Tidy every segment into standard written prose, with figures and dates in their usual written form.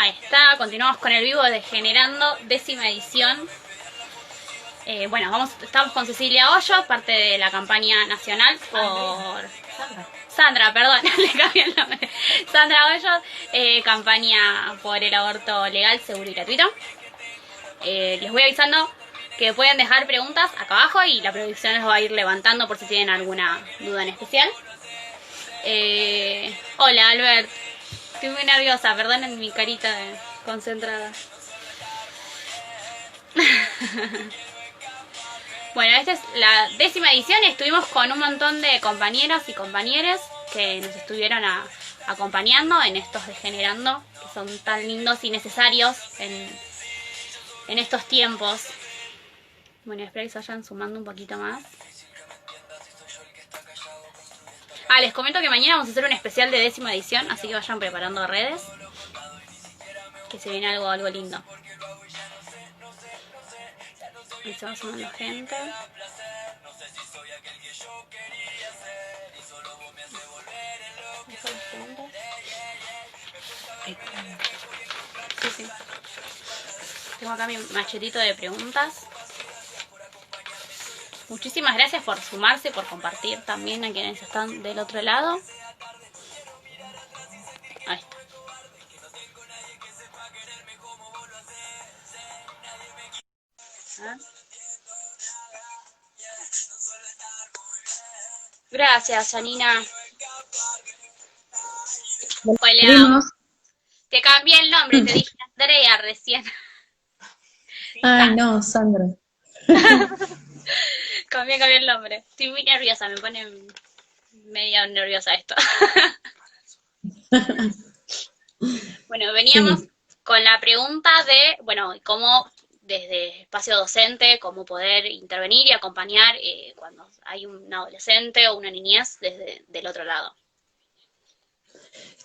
Ahí está, continuamos con el vivo de Generando, 10ª edición. Bueno, estamos con Cecilia Hoyo, parte de la campaña nacional por... Sandra, perdón, le cambié el nombre. Sandra Hoyo, campaña por el aborto legal, seguro y gratuito. Les voy avisando que pueden dejar preguntas acá abajo y la producción les va a ir levantando por si tienen alguna duda en especial. Hola, Albert. Estoy muy nerviosa, perdonen mi carita de concentrada. Bueno, esta es la 10ª edición y estuvimos con un montón de compañeras y compañeros que nos estuvieron acompañando en estos de Generando, que son tan lindos y necesarios en estos tiempos. Bueno, espero que se vayan sumando un poquito más. Les comento que mañana vamos a hacer un especial de 10ª edición, así que vayan preparando redes, que se viene algo lindo. Y se va sumando gente. Sí. Tengo acá mi machetito de preguntas. Muchísimas gracias por sumarse, por compartir también a quienes están del otro lado. Ahí está. Gracias, Janina. Hola. Te cambié el nombre, te dije Andrea recién. Ay, no, Sandra. Cambié el nombre. Estoy muy nerviosa, me pone medio nerviosa esto. Bueno, veníamos con la pregunta de, bueno, cómo desde espacio docente, cómo poder intervenir y acompañar cuando hay un adolescente o una niñez desde del otro lado.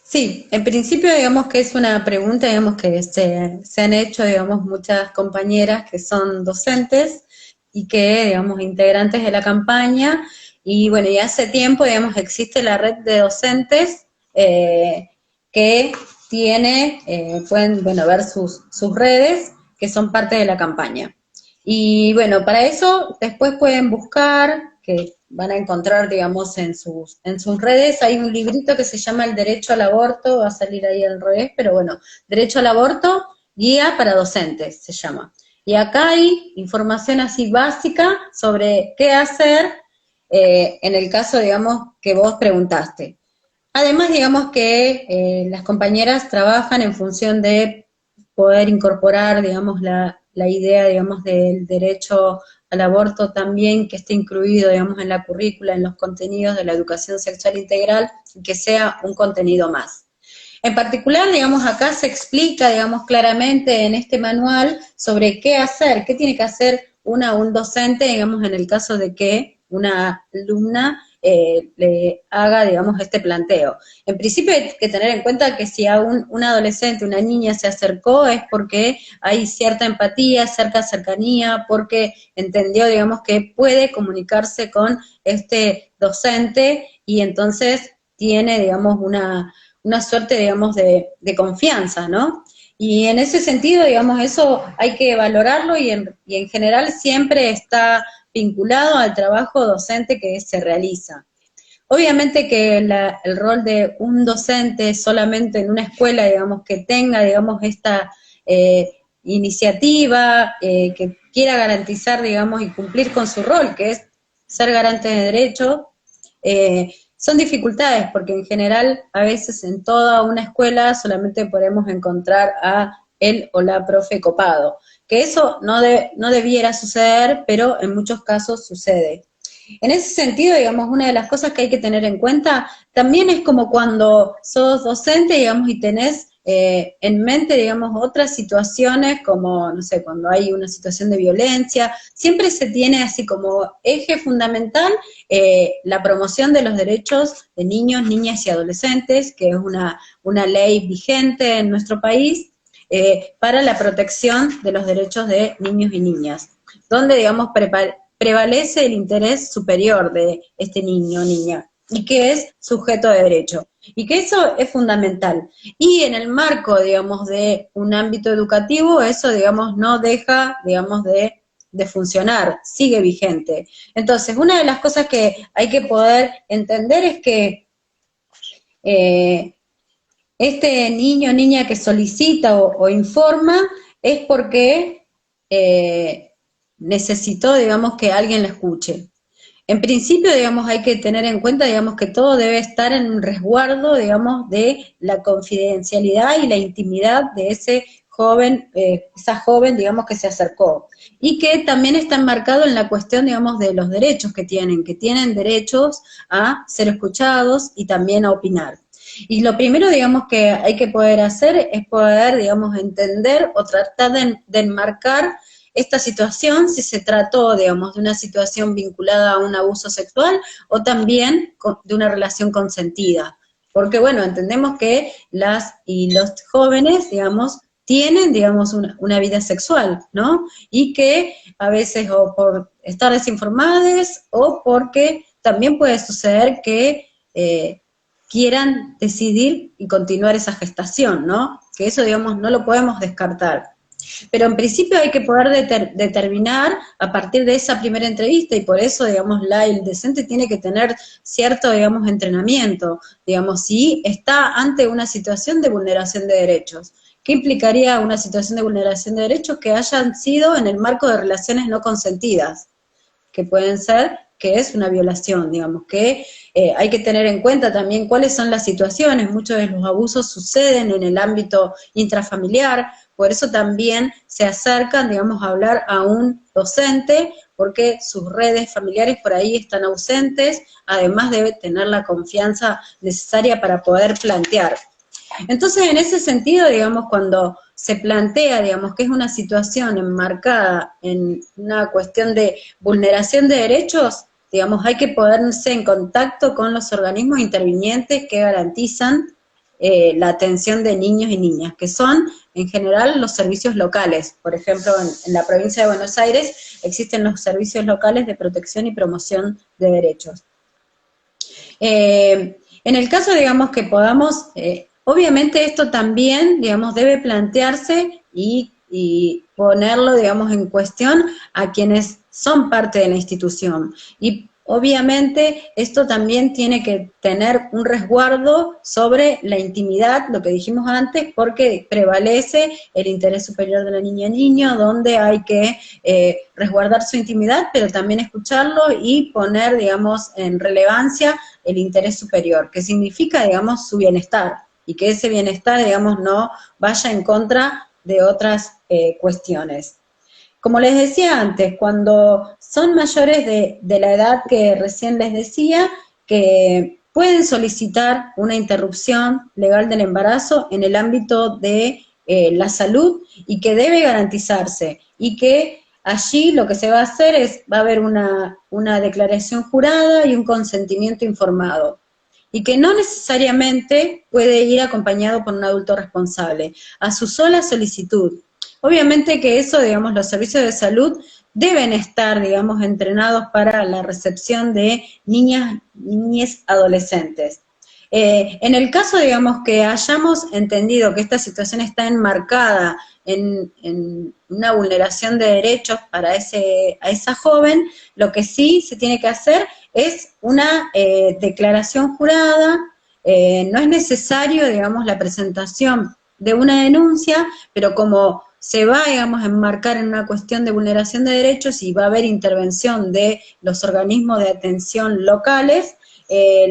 Sí, en principio digamos que es una pregunta, digamos que se han hecho, digamos, muchas compañeras que son docentes y que, digamos, integrantes de la campaña, y bueno, ya hace tiempo, digamos, existe la red de docentes que tiene, pueden, bueno, ver sus redes, que son parte de la campaña. Y bueno, para eso después pueden buscar, que van a encontrar, digamos, en sus redes, hay un librito que se llama El Derecho al Aborto, va a salir ahí al revés, pero bueno, Derecho al Aborto, Guía para Docentes, se llama. Y acá hay información así básica sobre qué hacer en el caso, digamos, que vos preguntaste. Además, digamos que las compañeras trabajan en función de poder incorporar, digamos, la idea, digamos, del derecho al aborto también, que esté incluido, digamos, en la currícula, en los contenidos de la educación sexual integral, y que sea un contenido más. En particular, digamos, acá se explica, digamos, claramente en este manual sobre qué hacer, qué tiene que hacer un docente, digamos, en el caso de que una alumna le haga, digamos, este planteo. En principio hay que tener en cuenta que si a un adolescente, una niña se acercó es porque hay cierta empatía, cierta cercanía, porque entendió, digamos, que puede comunicarse con este docente y entonces tiene, digamos, una suerte, digamos, de confianza, ¿no? Y en ese sentido, digamos, eso hay que valorarlo y en general siempre está vinculado al trabajo docente que se realiza. Obviamente que el rol de un docente solamente en una escuela, digamos, que tenga, digamos, esta iniciativa, que quiera garantizar, digamos, y cumplir con su rol, que es ser garante de derechos, son dificultades, porque en general a veces en toda una escuela solamente podemos encontrar a él o la profe copado, que eso no debiera suceder, pero en muchos casos sucede. En ese sentido, digamos, una de las cosas que hay que tener en cuenta también es como cuando sos docente, digamos, y tenés en mente, digamos, otras situaciones como, no sé, cuando hay una situación de violencia, siempre se tiene así como eje fundamental la promoción de los derechos de niños, niñas y adolescentes, que es una ley vigente en nuestro país, para la protección de los derechos de niños y niñas, donde, digamos, prevalece el interés superior de este niño o niña. y que es sujeto de derecho. Y que eso es fundamental. Y en el marco, digamos, de un ámbito educativo, eso, digamos, no deja, digamos, de funcionar, sigue vigente. Entonces, una de las cosas que hay que poder entender es que este niño o niña que solicita o informa es porque necesitó, digamos, que alguien la escuche. En principio, digamos, hay que tener en cuenta, digamos, que todo debe estar en un resguardo, digamos, de la confidencialidad y la intimidad de ese joven, esa joven, digamos, que se acercó. Y que también está enmarcado en la cuestión, digamos, de los derechos que tienen derechos a ser escuchados y también a opinar. Y lo primero, digamos, que hay que poder hacer es poder, digamos, entender o tratar de enmarcar esta situación, si se trató, digamos, de una situación vinculada a un abuso sexual o también de una relación consentida. Porque, bueno, entendemos que las y los jóvenes, digamos, tienen, digamos, una vida sexual, ¿no? Y que a veces o por estar desinformadas o porque también puede suceder que quieran decidir y continuar esa gestación, ¿no? Que eso, digamos, no lo podemos descartar. Pero en principio hay que poder determinar a partir de esa primera entrevista, y por eso, digamos, el docente tiene que tener cierto, digamos, entrenamiento, digamos, si está ante una situación de vulneración de derechos. ¿Qué implicaría una situación de vulneración de derechos? Que hayan sido en el marco de relaciones no consentidas, que pueden ser, que es una violación, digamos, que hay que tener en cuenta también cuáles son las situaciones. Muchos de los abusos suceden en el ámbito intrafamiliar, por eso también se acercan, digamos, a hablar a un docente, porque sus redes familiares por ahí están ausentes, además debe tener la confianza necesaria para poder plantear. Entonces, en ese sentido, digamos, cuando se plantea, digamos, que es una situación enmarcada en una cuestión de vulneración de derechos, digamos, hay que ponerse en contacto con los organismos intervinientes que garantizan la atención de niños y niñas, que son, en general, los servicios locales. Por ejemplo, en la provincia de Buenos Aires existen los servicios locales de protección y promoción de derechos. En el caso, digamos, que podamos, obviamente esto también, digamos, debe plantearse y ponerlo, digamos, en cuestión a quienes son parte de la institución. Y obviamente esto también tiene que tener un resguardo sobre la intimidad, lo que dijimos antes, porque prevalece el interés superior de la niña y niño, donde hay que resguardar su intimidad, pero también escucharlo y poner, digamos, en relevancia el interés superior, que significa, digamos, su bienestar, y que ese bienestar, digamos, no vaya en contra de otras cuestiones. Como les decía antes, cuando son mayores de la edad que recién les decía, que pueden solicitar una interrupción legal del embarazo en el ámbito de la salud y que debe garantizarse, y que allí lo que se va a hacer es, va a haber una declaración jurada y un consentimiento informado, y que no necesariamente puede ir acompañado por un adulto responsable, a su sola solicitud. Obviamente que eso, digamos, los servicios de salud deben estar, digamos, entrenados para la recepción de niñas adolescentes. En el caso, digamos, que hayamos entendido que esta situación está enmarcada en una vulneración de derechos para a esa joven, lo que sí se tiene que hacer es una declaración jurada. No es necesario, digamos, la presentación de una denuncia, pero como se va, digamos, a enmarcar en una cuestión de vulneración de derechos y va a haber intervención de los organismos de atención locales,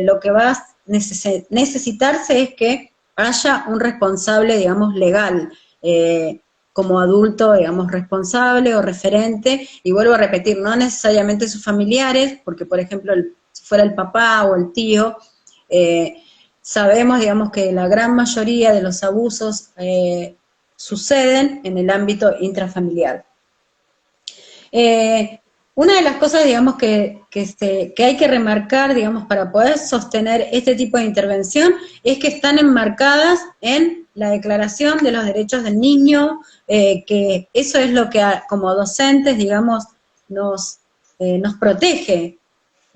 lo que va a necesitarse es que haya un responsable, digamos, legal, como adulto, digamos, responsable o referente, y vuelvo a repetir, no necesariamente sus familiares, porque, por ejemplo, si fuera el papá o el tío, sabemos, digamos, que la gran mayoría de los abusos suceden en el ámbito intrafamiliar. Una de las cosas, digamos, que hay que remarcar, digamos, para poder sostener este tipo de intervención, es que están enmarcadas en la Declaración de los Derechos del Niño, que eso es lo que como docentes, digamos, nos protege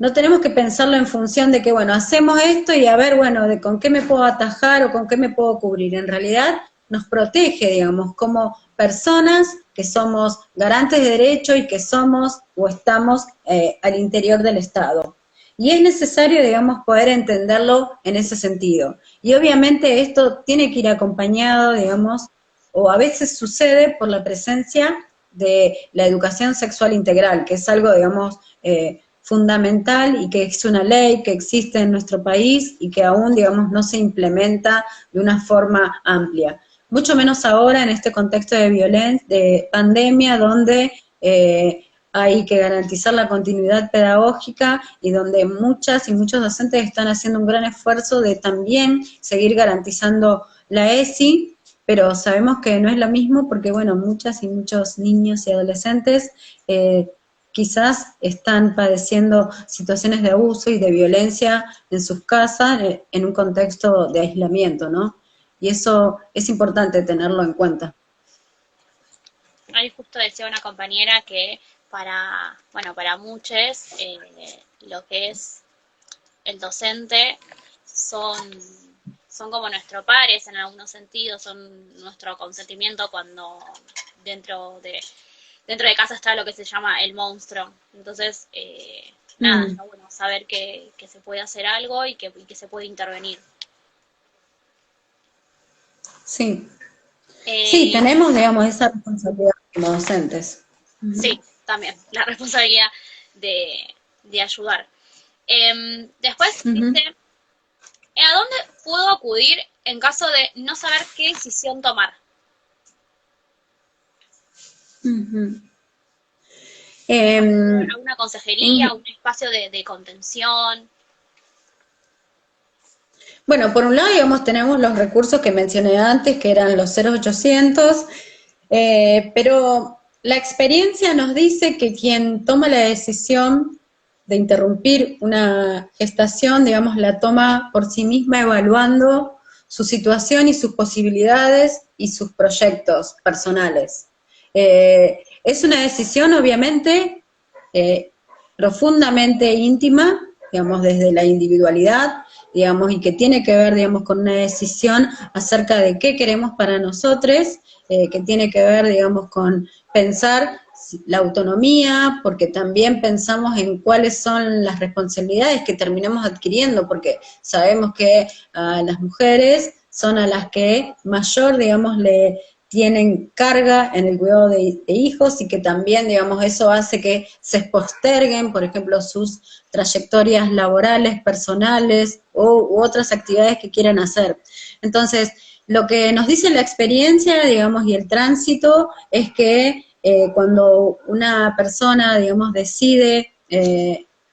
no tenemos que pensarlo en función de que, bueno, hacemos esto y a ver, bueno, de con qué me puedo atajar o con qué me puedo cubrir. En realidad nos protege, digamos, como personas que somos garantes de derecho y que somos o estamos al interior del Estado. Y es necesario, digamos, poder entenderlo en ese sentido. Y obviamente esto tiene que ir acompañado, digamos, o a veces sucede por la presencia de la educación sexual integral, que es algo, digamos, fundamental y que es una ley que existe en nuestro país y que aún, digamos, no se implementa de una forma amplia. Mucho menos ahora en este contexto de violencia, de pandemia, donde hay que garantizar la continuidad pedagógica y donde muchas y muchos docentes están haciendo un gran esfuerzo de también seguir garantizando la ESI, pero sabemos que no es lo mismo porque, bueno, muchas y muchos niños y adolescentes quizás están padeciendo situaciones de abuso y de violencia en sus casas en un contexto de aislamiento, ¿no? Y eso es importante tenerlo en cuenta. Ahí justo decía una compañera que para muchos lo que es el docente son como nuestros pares en algunos sentidos, son nuestro consentimiento cuando dentro de casa está lo que se llama el monstruo. Entonces, nada, está bueno saber que se puede hacer algo y que se puede intervenir. Sí. Sí, tenemos, digamos, esa responsabilidad como docentes. Sí, también, la responsabilidad de ayudar. Después dice, ¿a dónde puedo acudir en caso de no saber qué decisión tomar? ¿Alguna consejería, un espacio de contención? Bueno, por un lado, digamos, tenemos los recursos que mencioné antes, que eran los 0800, pero la experiencia nos dice que quien toma la decisión de interrumpir una gestación, digamos, la toma por sí misma evaluando su situación y sus posibilidades y sus proyectos personales. Es una decisión, obviamente, profundamente íntima, digamos, desde la individualidad, digamos, y que tiene que ver, digamos, con una decisión acerca de qué queremos para nosotros, que tiene que ver, digamos, con pensar la autonomía, porque también pensamos en cuáles son las responsabilidades que terminamos adquiriendo, porque sabemos que las mujeres son a las que mayor, digamos, le tienen carga en el cuidado de hijos y que también, digamos, eso hace que se posterguen, por ejemplo, sus trayectorias laborales, personales u otras actividades que quieran hacer. Entonces, lo que nos dice la experiencia, digamos, y el tránsito es que cuando una persona, digamos, decide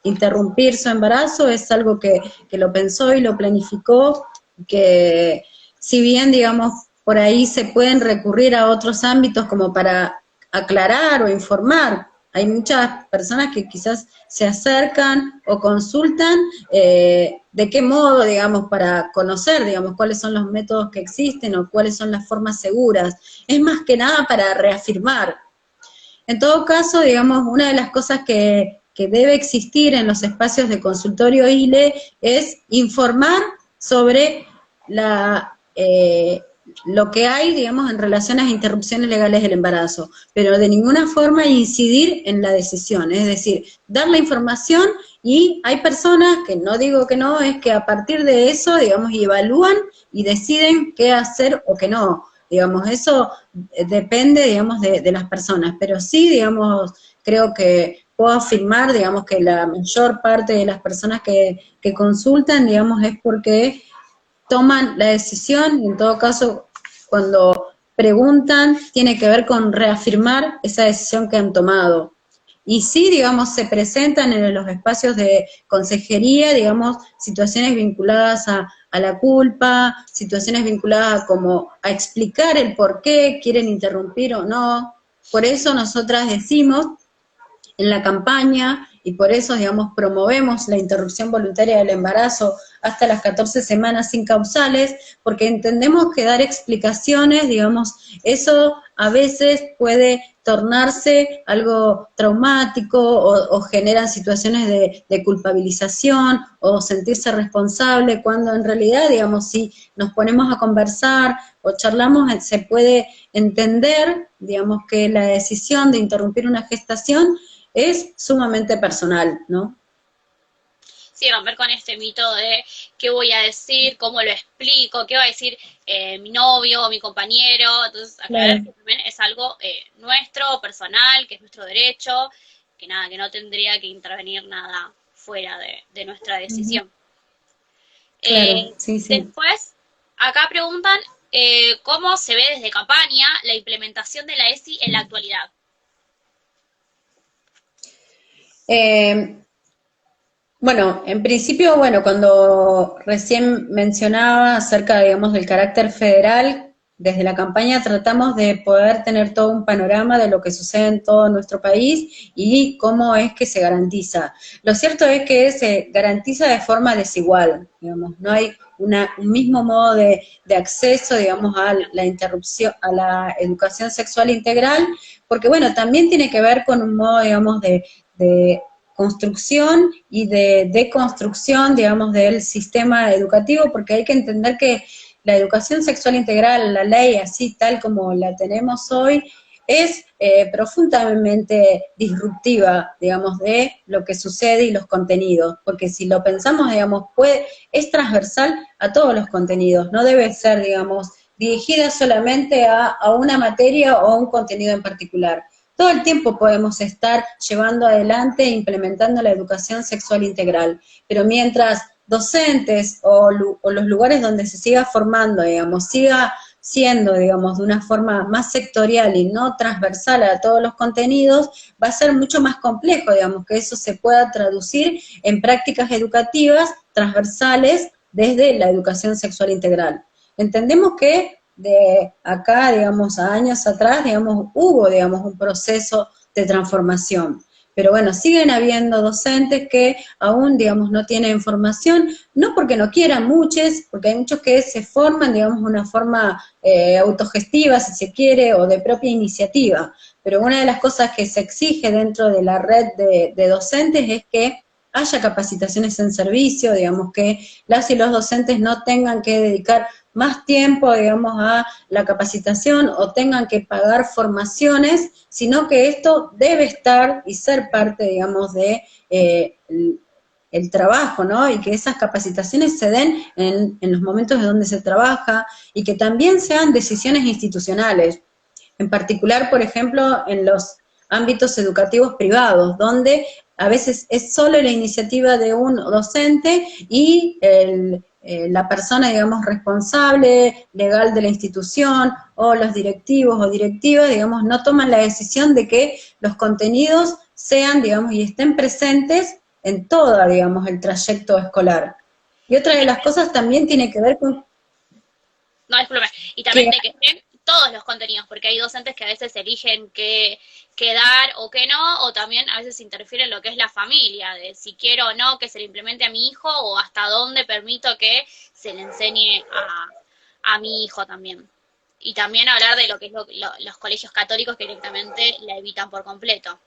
interrumpir su embarazo, es algo que lo pensó y lo planificó, que si bien, digamos, por ahí se pueden recurrir a otros ámbitos como para aclarar o informar. Hay muchas personas que quizás se acercan o consultan de qué modo, digamos, para conocer, digamos, cuáles son los métodos que existen o cuáles son las formas seguras. Es más que nada para reafirmar. En todo caso, digamos, una de las cosas que debe existir en los espacios de consultorio ILE es informar sobre lo que hay, digamos, en relación a las interrupciones legales del embarazo, pero de ninguna forma incidir en la decisión, es decir, dar la información y hay personas, que no digo que no, es que a partir de eso, digamos, evalúan y deciden qué hacer o qué no, digamos, eso depende, digamos, de las personas, pero sí, digamos, creo que puedo afirmar, digamos, que la mayor parte de las personas que consultan, digamos, es porque toman la decisión y en todo caso cuando preguntan tiene que ver con reafirmar esa decisión que han tomado. Y sí, digamos, se presentan en los espacios de consejería, digamos, situaciones vinculadas a la culpa, situaciones vinculadas como a explicar el por qué quieren interrumpir o no. Por eso nosotras decimos en la campaña y por eso, digamos, promovemos la interrupción voluntaria del embarazo hasta las 14 semanas sin causales, porque entendemos que dar explicaciones, digamos, eso a veces puede tornarse algo traumático o generan situaciones de culpabilización o sentirse responsable, cuando en realidad, digamos, si nos ponemos a conversar o charlamos, se puede entender, digamos, que la decisión de interrumpir una gestación es sumamente personal, ¿no? Sí, romper con este mito de qué voy a decir, cómo lo explico, qué va a decir mi novio o mi compañero. Entonces, aclarar Claro. que también es algo nuestro, personal, que es nuestro derecho, que nada, que no tendría que intervenir nada fuera de nuestra decisión. Claro, sí, sí. Después, acá preguntan cómo se ve desde campaña la implementación de la ESI en la actualidad. Eh, Bueno, en principio, bueno, cuando recién mencionaba acerca, digamos, del carácter federal, desde la campaña tratamos de poder tener todo un panorama de lo que sucede en todo nuestro país y cómo es que se garantiza. Lo cierto es que se garantiza de forma desigual, digamos, no hay un mismo modo de acceso, digamos, a la interrupción, a la educación sexual integral, porque, bueno, también tiene que ver con un modo, digamos, de construcción y de deconstrucción, digamos, del sistema educativo, porque hay que entender que la educación sexual integral, la ley así tal como la tenemos hoy, es profundamente disruptiva, digamos, de lo que sucede y los contenidos, porque si lo pensamos, digamos, es transversal a todos los contenidos, no debe ser, digamos, dirigida solamente a una materia o a un contenido en particular. Todo el tiempo podemos estar llevando adelante e implementando la educación sexual integral, pero mientras docentes o los lugares donde se siga formando, digamos, siga siendo, digamos, de una forma más sectorial y no transversal a todos los contenidos, va a ser mucho más complejo, digamos, que eso se pueda traducir en prácticas educativas transversales desde la educación sexual integral. Entendemos que de acá, digamos, a años atrás, digamos, hubo, digamos, un proceso de transformación. Pero bueno, siguen habiendo docentes que aún, digamos, no tienen formación, no porque no quieran muchos, porque hay muchos que se forman, digamos, de una forma autogestiva, si se quiere, o de propia iniciativa. Pero una de las cosas que se exige dentro de la red de docentes es que haya capacitaciones en servicio, digamos, que las y los docentes no tengan que dedicar más tiempo, digamos, a la capacitación o tengan que pagar formaciones, sino que esto debe estar y ser parte, digamos, de el trabajo, ¿no? Y que esas capacitaciones se den en los momentos en donde se trabaja y que también sean decisiones institucionales. En particular, por ejemplo, en los ámbitos educativos privados, donde a veces es solo la iniciativa de un docente y la persona, digamos, responsable, legal de la institución, o los directivos o directivas, digamos, no toman la decisión de que los contenidos sean, digamos, y estén presentes en todo, digamos, el trayecto escolar. Y otra Y de las también, cosas también tiene que ver con no, disculpe, y que también de que estén todos los contenidos, porque hay docentes que a veces eligen qué dar o qué no, o también a veces interfiere en lo que es la familia, de si quiero o no que se le implemente a mi hijo, o hasta dónde permito que se le enseñe a mi hijo también. Y también hablar de lo que es los colegios católicos que directamente la evitan por completo.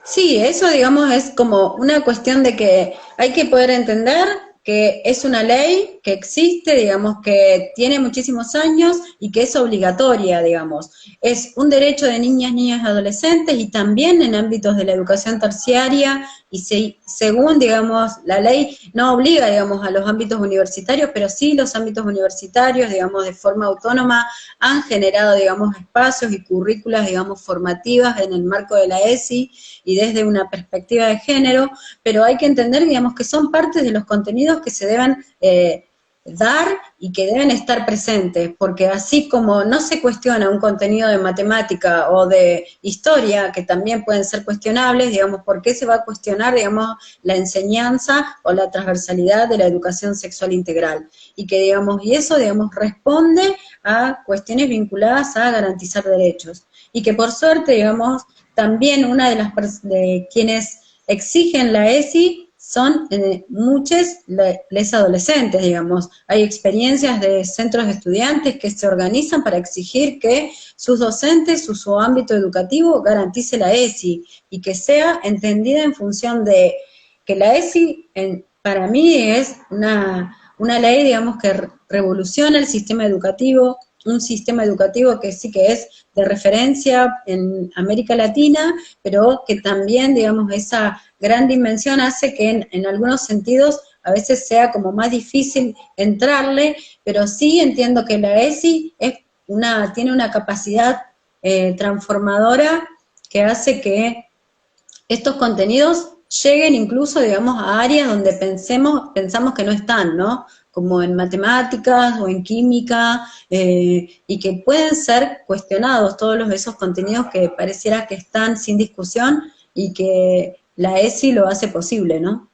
sí, eso digamos es como una cuestión de que hay que poder entender que es una ley que existe, digamos, que tiene muchísimos años y que es obligatoria, digamos. Es un derecho de niñas, niños y adolescentes y también en ámbitos de la educación terciaria y según, digamos, la ley no obliga, digamos, a los ámbitos universitarios, pero sí los ámbitos universitarios, digamos, de forma autónoma han generado, digamos, espacios y currículas, digamos, formativas en el marco de la ESI y desde una perspectiva de género, pero hay que entender, digamos, que son partes de los contenidos que se deben dar y que deben estar presentes, porque así como no se cuestiona un contenido de matemática o de historia, que también pueden ser cuestionables, digamos, ¿por qué se va a cuestionar, digamos, la enseñanza o la transversalidad de la educación sexual integral? Y que, digamos, y eso, digamos, responde a cuestiones vinculadas a garantizar derechos. Y que por suerte, digamos, también una de las de quienes exigen la ESI son muchos les adolescentes, digamos. Hay experiencias de centros de estudiantes que se organizan para exigir que sus docentes, su ámbito educativo, garantice la ESI y que sea entendida en función de que la ESI, para mí, es una ley, digamos, que revoluciona el sistema educativo, un sistema educativo que sí que es de referencia en América Latina, pero que también, digamos, esa gran dimensión hace que en algunos sentidos a veces sea como más difícil entrarle, pero sí entiendo que la ESI tiene una capacidad transformadora que hace que estos contenidos lleguen incluso, digamos, a áreas donde pensamos que no están, ¿no? Como en matemáticas o en química, y que pueden ser cuestionados todos esos contenidos que pareciera que están sin discusión y que la ESI lo hace posible, ¿no?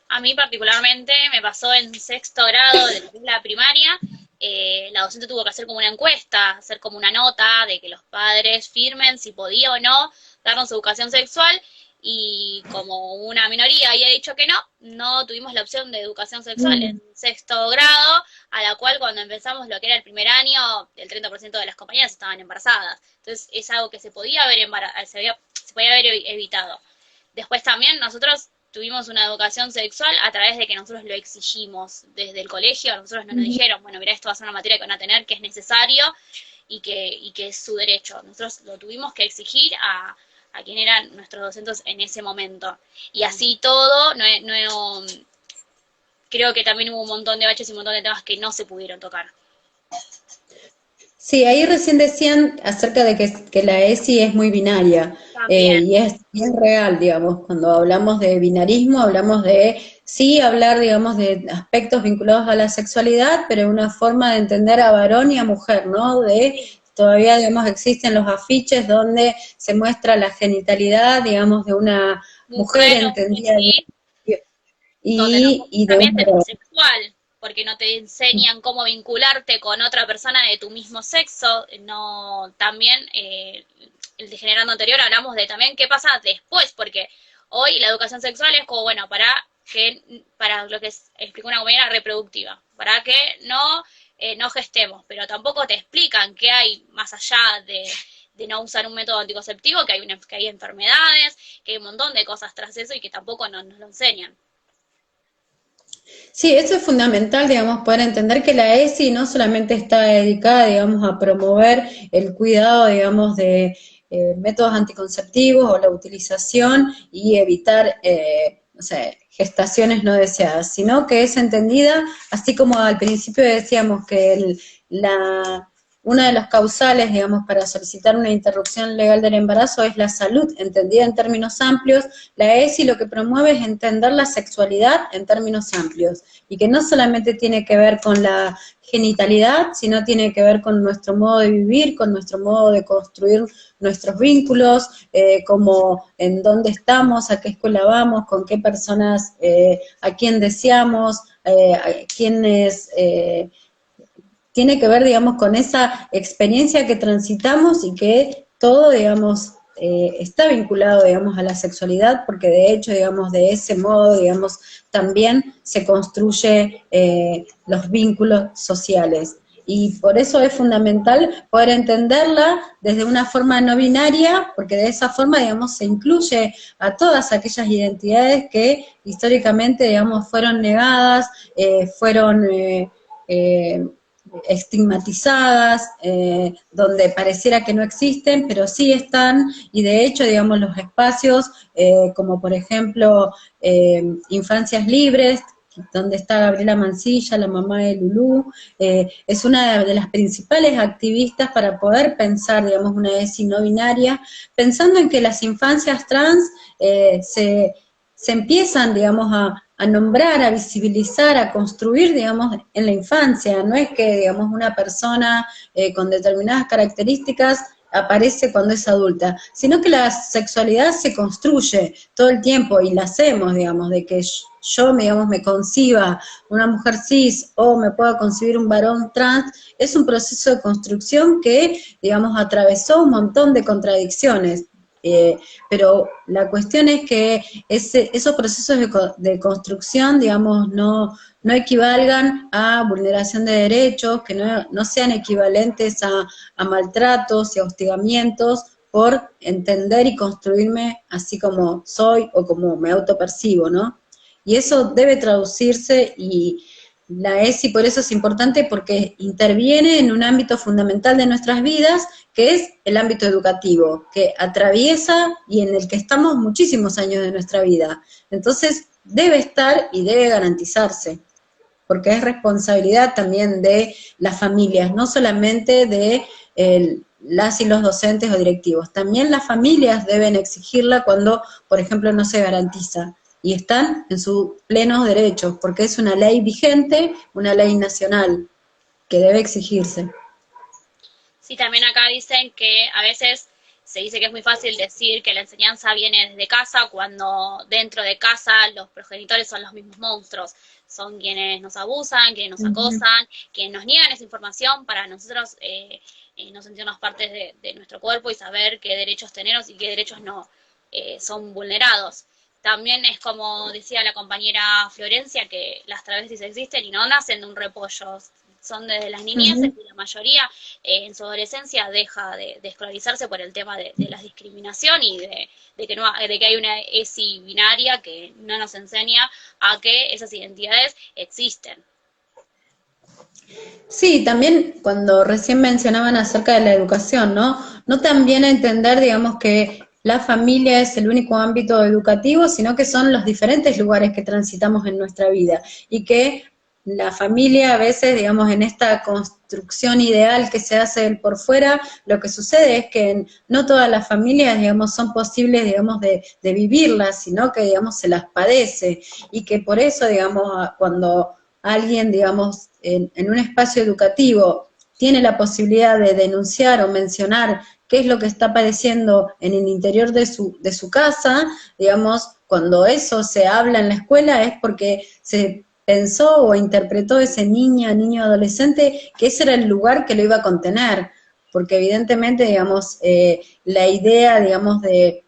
A mí particularmente me pasó en sexto grado de la primaria, la docente tuvo que hacer como una encuesta, hacer como una nota de que los padres firmen si podía o no darnos educación sexual, y como una minoría había dicho que no, no tuvimos la opción de educación sexual en sexto grado, a la cual cuando empezamos lo que era el primer año, el 30% de las compañeras estaban embarazadas. Entonces es algo que se podía haber, se podía haber evitado. Después también nosotros tuvimos una educación sexual a través de que nosotros lo exigimos desde el colegio. Nosotros no nos dijeron, bueno, mira, esto va a ser una materia que van a tener, que es necesario y que es su derecho. Nosotros lo tuvimos que exigir a quien eran nuestros docentes en ese momento. Y así todo, creo que también hubo un montón de baches y un montón de temas que no se pudieron tocar. Sí, ahí recién decían acerca de que la ESI es muy binaria, y es real, digamos, cuando hablamos de binarismo, hablamos de, sí, hablar, digamos, de aspectos vinculados a la sexualidad, pero una forma de entender a varón y a mujer, ¿no? Todavía, digamos, existen los afiches donde se muestra la genitalidad, digamos, de una mujer entendida, sí, y de también un es varón. homosexual, porque no te enseñan cómo vincularte con otra persona de tu mismo sexo. No, también el degenerando anterior hablamos de también qué pasa después, porque hoy la educación sexual es como, bueno, para lo que explicó una compañera, reproductiva, para que no gestemos, pero tampoco te explican qué hay más allá de no usar un método anticonceptivo, que hay enfermedades, que hay un montón de cosas tras eso y que tampoco nos lo enseñan. Sí, eso es fundamental, digamos, poder entender que la ESI no solamente está dedicada, digamos, a promover el cuidado, digamos, de métodos anticonceptivos o la utilización y evitar, no sé, gestaciones no deseadas, sino que es entendida, así como al principio decíamos que una de las causales, digamos, para solicitar una interrupción legal del embarazo es la salud, entendida en términos amplios. La ESI lo que promueve es entender la sexualidad en términos amplios, y que no solamente tiene que ver con la genitalidad, sino tiene que ver con nuestro modo de vivir, con nuestro modo de construir nuestros vínculos, como en dónde estamos, a qué escuela vamos, con qué personas, a quién deseamos, a quiénes... tiene que ver, digamos, con esa experiencia que transitamos y que todo, digamos, está vinculado, digamos, a la sexualidad, porque de hecho, digamos, de ese modo, digamos, también se construye los vínculos sociales. Y por eso es fundamental poder entenderla desde una forma no binaria, porque de esa forma, digamos, se incluye a todas aquellas identidades que históricamente, digamos, fueron negadas, fueron... estigmatizadas, donde pareciera que no existen, pero sí están, y de hecho, digamos, los espacios, como por ejemplo, Infancias Libres, donde está Gabriela Mancilla, la mamá de Lulú, es una de las principales activistas para poder pensar, digamos, una ESI no binaria, pensando en que las infancias trans se empiezan, digamos, a nombrar, a visibilizar, a construir, digamos, en la infancia. No es que, digamos, una persona con determinadas características aparece cuando es adulta, sino que la sexualidad se construye todo el tiempo y la hacemos, digamos, de que yo, digamos, me conciba una mujer cis o me pueda concebir un varón trans, es un proceso de construcción que, digamos, atravesó un montón de contradicciones. Pero la cuestión es que esos procesos de construcción, digamos, no equivalgan a vulneración de derechos, que no sean equivalentes a maltratos y a hostigamientos por entender y construirme así como soy o como me autopercibo, ¿no? Y eso debe traducirse y la ESI por eso es importante porque interviene en un ámbito fundamental de nuestras vidas, que es el ámbito educativo, que atraviesa y en el que estamos muchísimos años de nuestra vida. Entonces, debe estar y debe garantizarse, porque es responsabilidad también de las familias, no solamente de las y los docentes o directivos, también las familias deben exigirla cuando, por ejemplo, no se garantiza. Y están en sus plenos derechos, porque es una ley vigente, una ley nacional, que debe exigirse. Sí, también acá dicen que a veces se dice que es muy fácil decir que la enseñanza viene desde casa, cuando dentro de casa los progenitores son los mismos monstruos, son quienes nos abusan, quienes nos acosan, quienes nos niegan esa información para nosotros no sentirnos partes de nuestro cuerpo y saber qué derechos tenemos y qué derechos no son vulnerados. También es como decía la compañera Florencia, que las travestis existen y no nacen de un repollo, son desde las niñeces y la mayoría en su adolescencia deja de escolarizarse por el tema de la discriminación y de que hay una ESI binaria que no nos enseña a que esas identidades existen. Sí, también cuando recién mencionaban acerca de la educación, ¿no? No también entender, digamos, que la familia es el único ámbito educativo, sino que son los diferentes lugares que transitamos en nuestra vida y que la familia a veces, digamos, en esta construcción ideal que se hace por fuera, lo que sucede es que no todas las familias, digamos, son posibles, digamos, de vivirlas, sino que, digamos, se las padece y que por eso, digamos, cuando alguien, digamos, en un espacio educativo tiene la posibilidad de denunciar o mencionar qué es lo que está padeciendo en el interior de su casa, digamos, cuando eso se habla en la escuela es porque se pensó o interpretó ese niño adolescente que ese era el lugar que lo iba a contener, porque evidentemente, digamos, la idea, digamos, de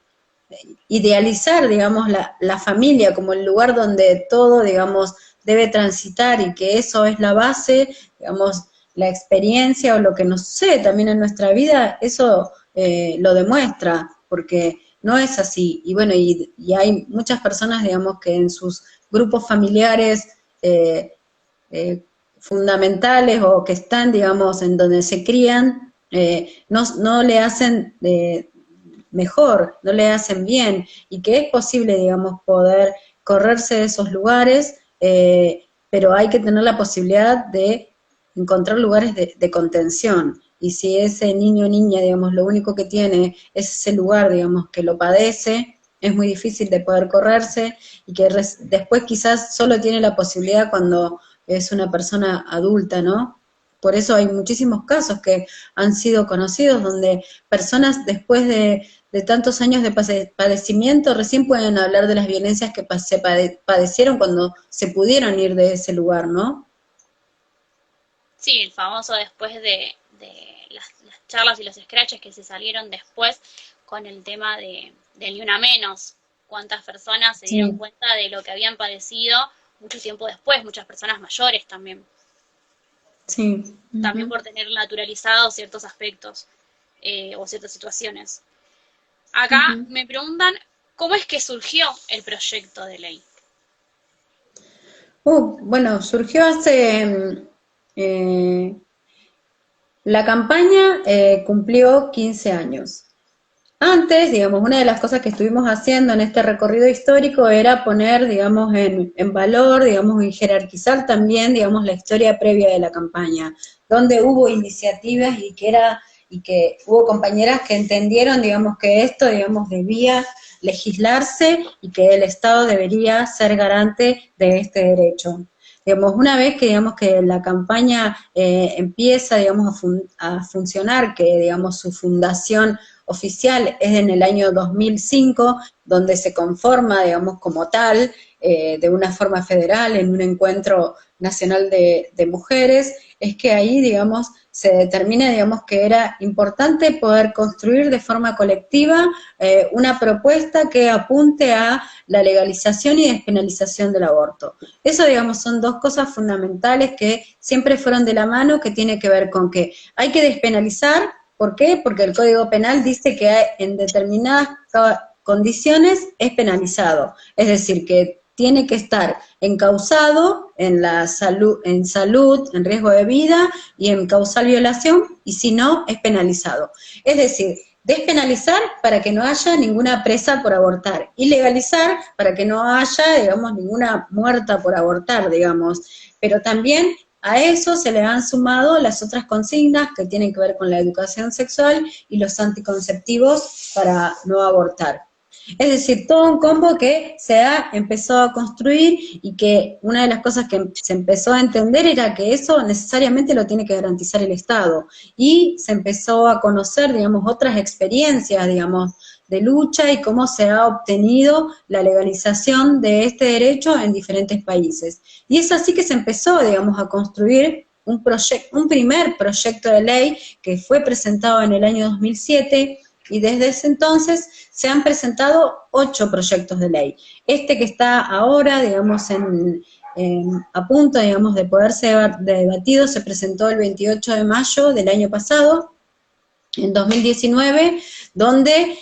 idealizar, digamos, la familia como el lugar donde todo, digamos, debe transitar y que eso es la base, digamos, la experiencia o lo que nos sucede también en nuestra vida, eso lo demuestra, porque no es así. Y bueno, y hay muchas personas, digamos, que en sus grupos familiares fundamentales o que están, digamos, en donde se crían, no le hacen mejor, no le hacen bien, y que es posible, digamos, poder correrse de esos lugares, pero hay que tener la posibilidad de encontrar lugares de contención, y si ese niño o niña, digamos, lo único que tiene es ese lugar, digamos, que lo padece, es muy difícil de poder correrse, y que después quizás solo tiene la posibilidad cuando es una persona adulta, ¿no? Por eso hay muchísimos casos que han sido conocidos donde personas después de tantos años de padecimiento recién pueden hablar de las violencias que se padecieron cuando se pudieron ir de ese lugar, ¿no? Sí, el famoso después de las charlas y los scratches que se salieron después con el tema de Ni Una Menos. Cuántas personas se dieron cuenta de lo que habían padecido mucho tiempo después, muchas personas mayores también. Sí. También por tener naturalizados ciertos aspectos o ciertas situaciones. Acá me preguntan, ¿cómo es que surgió el proyecto de ley? Bueno, surgió hace... la campaña cumplió 15 años. Antes, digamos, una de las cosas que estuvimos haciendo en este recorrido histórico era poner, digamos, en valor, digamos, y jerarquizar también, digamos, la historia previa de la campaña, donde hubo iniciativas y que era y que hubo compañeras que entendieron, digamos, que esto, digamos, debía legislarse y que el Estado debería ser garante de este derecho. Digamos, una vez que, digamos, que la campaña empieza, digamos, a funcionar, que, digamos, su fundación oficial es en el año 2005, donde se conforma, digamos, como tal, de una forma federal, en un encuentro nacional de mujeres, es que ahí, digamos, se determina, digamos, que era importante poder construir de forma colectiva una propuesta que apunte a la legalización y despenalización del aborto. Eso, digamos, son dos cosas fundamentales que siempre fueron de la mano, que tiene que ver con que hay que despenalizar. ¿Por qué? Porque el Código Penal dice que en determinadas condiciones es penalizado. Es decir, que tiene que estar encausado en la salud, en riesgo de vida y en causal violación, y si no, es penalizado. Es decir, despenalizar para que no haya ninguna presa por abortar, y legalizar para que no haya, digamos, ninguna muerta por abortar, digamos. Pero también a eso se le han sumado las otras consignas que tienen que ver con la educación sexual y los anticonceptivos para no abortar. Es decir, todo un combo que se ha empezado a construir, y que una de las cosas que se empezó a entender era que eso necesariamente lo tiene que garantizar el Estado. Y se empezó a conocer, digamos, otras experiencias, digamos, de lucha y cómo se ha obtenido la legalización de este derecho en diferentes países. Y es así que se empezó, digamos, a construir un primer proyecto de ley que fue presentado en el año 2007, y desde ese entonces se han presentado 8 proyectos de ley. Este que está ahora, digamos, a punto, digamos, de poder ser debatido, se presentó el 28 de mayo del año pasado, en 2019, donde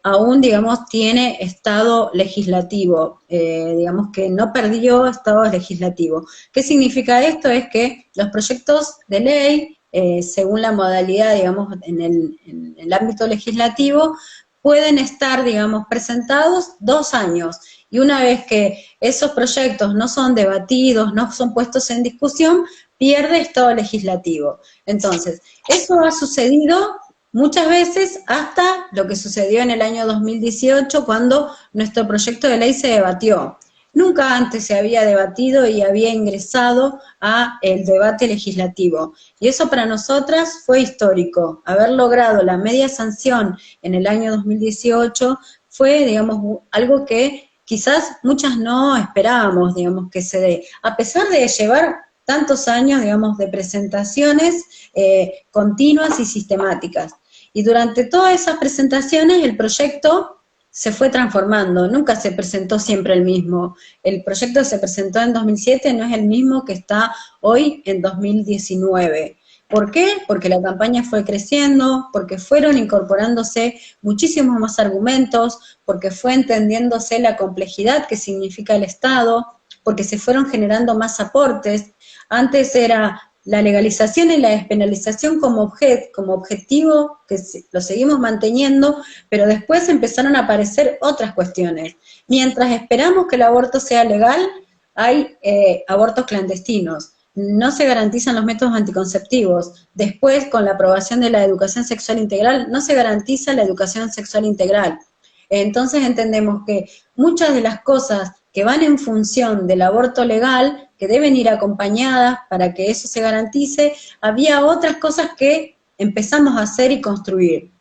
aún, digamos, tiene estado legislativo, digamos que no perdió estado legislativo. ¿Qué significa esto? Es que los proyectos de ley, según la modalidad, digamos, en el ámbito legislativo, pueden estar, digamos, presentados 2 años, y una vez que esos proyectos no son debatidos, no son puestos en discusión, pierde estado legislativo. Entonces, eso ha sucedido muchas veces hasta lo que sucedió en el año 2018, cuando nuestro proyecto de ley se debatió. Nunca antes se había debatido y había ingresado a el debate legislativo. Y eso para nosotras fue histórico. Haber logrado la media sanción en el año 2018 fue, digamos, algo que quizás muchas no esperábamos, digamos, que se dé. A pesar de llevar tantos años, digamos, de presentaciones continuas y sistemáticas. Y durante todas esas presentaciones el proyecto se fue transformando, nunca se presentó siempre el mismo. El proyecto que se presentó en 2007 no es el mismo que está hoy en 2019. ¿Por qué? Porque la campaña fue creciendo, porque fueron incorporándose muchísimos más argumentos, porque fue entendiéndose la complejidad que significa el Estado, porque se fueron generando más aportes. Antes era la legalización y la despenalización como objetivo, que lo seguimos manteniendo, pero después empezaron a aparecer otras cuestiones. Mientras esperamos que el aborto sea legal, hay abortos clandestinos. No se garantizan los métodos anticonceptivos. Después, con la aprobación de la educación sexual integral, no se garantiza la educación sexual integral. Entonces entendemos que muchas de las cosas que van en función del aborto legal, que deben ir acompañadas para que eso se garantice, había otras cosas que empezamos a hacer y construir.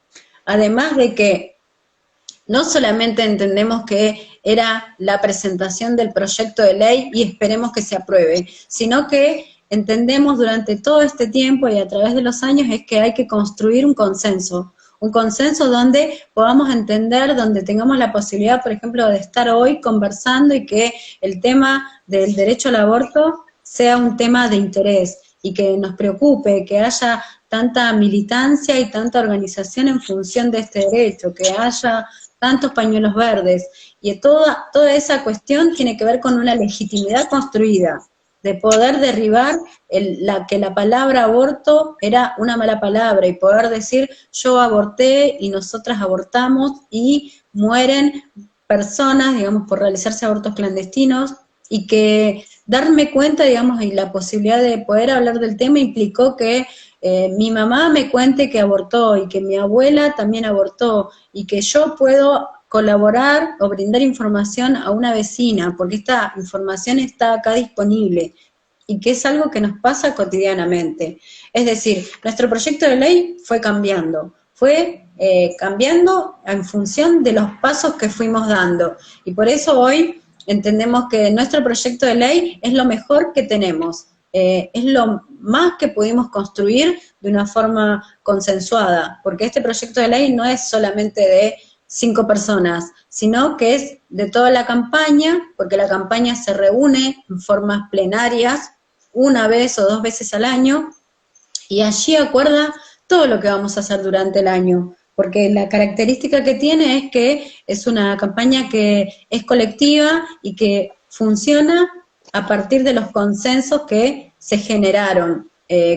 Además de que no solamente entendemos que era la presentación del proyecto de ley y esperemos que se apruebe, sino que entendemos durante todo este tiempo y a través de los años es que hay que construir un consenso donde podamos entender, donde tengamos la posibilidad, por ejemplo, de estar hoy conversando y que el tema del derecho al aborto sea un tema de interés y que nos preocupe, que haya tanta militancia y tanta organización en función de este derecho, que haya tantos pañuelos verdes, y toda esa cuestión tiene que ver con una legitimidad construida, de poder derribar que la palabra aborto era una mala palabra, y poder decir yo aborté y nosotras abortamos y mueren personas, digamos, por realizarse abortos clandestinos, y que darme cuenta, digamos, y la posibilidad de poder hablar del tema implicó que mi mamá me cuente que abortó y que mi abuela también abortó y que yo puedo colaborar o brindar información a una vecina, porque esta información está acá disponible y que es algo que nos pasa cotidianamente. Es decir, nuestro proyecto de ley fue cambiando en función de los pasos que fuimos dando. Y por eso hoy entendemos que nuestro proyecto de ley es lo mejor que tenemos, es lo más que pudimos construir de una forma consensuada, porque este proyecto de ley no es solamente de 5 personas, sino que es de toda la campaña, porque la campaña se reúne en formas plenarias, una vez o 2 veces al año, y allí acuerda todo lo que vamos a hacer durante el año, porque la característica que tiene es que es una campaña que es colectiva y que funciona a partir de los consensos que se generaron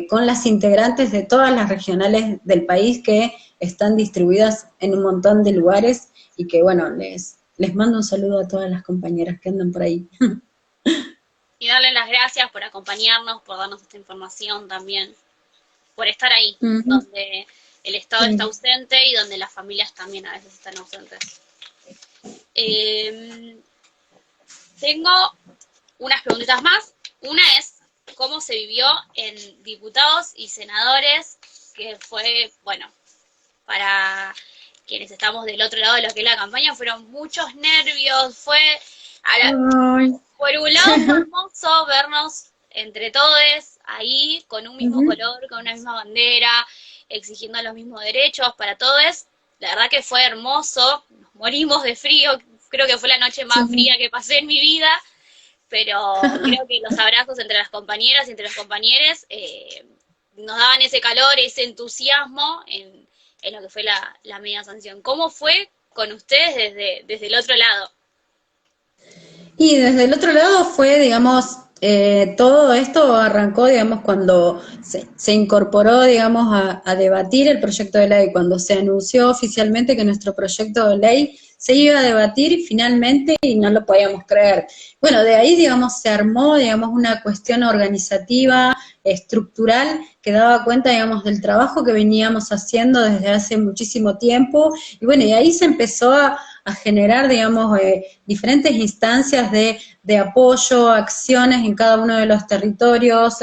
con las integrantes de todas las regionales del país que están distribuidas en un montón de lugares y que, bueno, les mando un saludo a todas las compañeras que andan por ahí. Y darle las gracias por acompañarnos, por darnos esta información también, por estar ahí, donde el Estado está ausente y donde las familias también a veces están ausentes. Tengo unas preguntitas más. Una es, ¿cómo se vivió en diputados y senadores? Que fue, bueno, para quienes estamos del otro lado de lo que es la campaña, fueron muchos nervios, fue... Por un lado fue hermoso vernos entre todos ahí, con un mismo color, con una misma bandera, exigiendo los mismos derechos para todos. La verdad que fue hermoso, nos morimos de frío, creo que fue la noche más fría que pasé en mi vida, pero creo que los abrazos entre las compañeras y entre los compañeros nos daban ese calor, ese entusiasmo en lo que fue la media sanción. ¿Cómo fue con ustedes desde el otro lado? Y desde el otro lado fue, digamos, todo esto arrancó, digamos, cuando se incorporó, digamos, a debatir el proyecto de ley, cuando se anunció oficialmente que nuestro proyecto de ley se iba a debatir finalmente y no lo podíamos creer. Bueno, de ahí, digamos, se armó, digamos, una cuestión organizativa, estructural, que daba cuenta, digamos, del trabajo que veníamos haciendo desde hace muchísimo tiempo, y bueno, y ahí se empezó a generar, digamos, diferentes instancias de apoyo, acciones en cada uno de los territorios,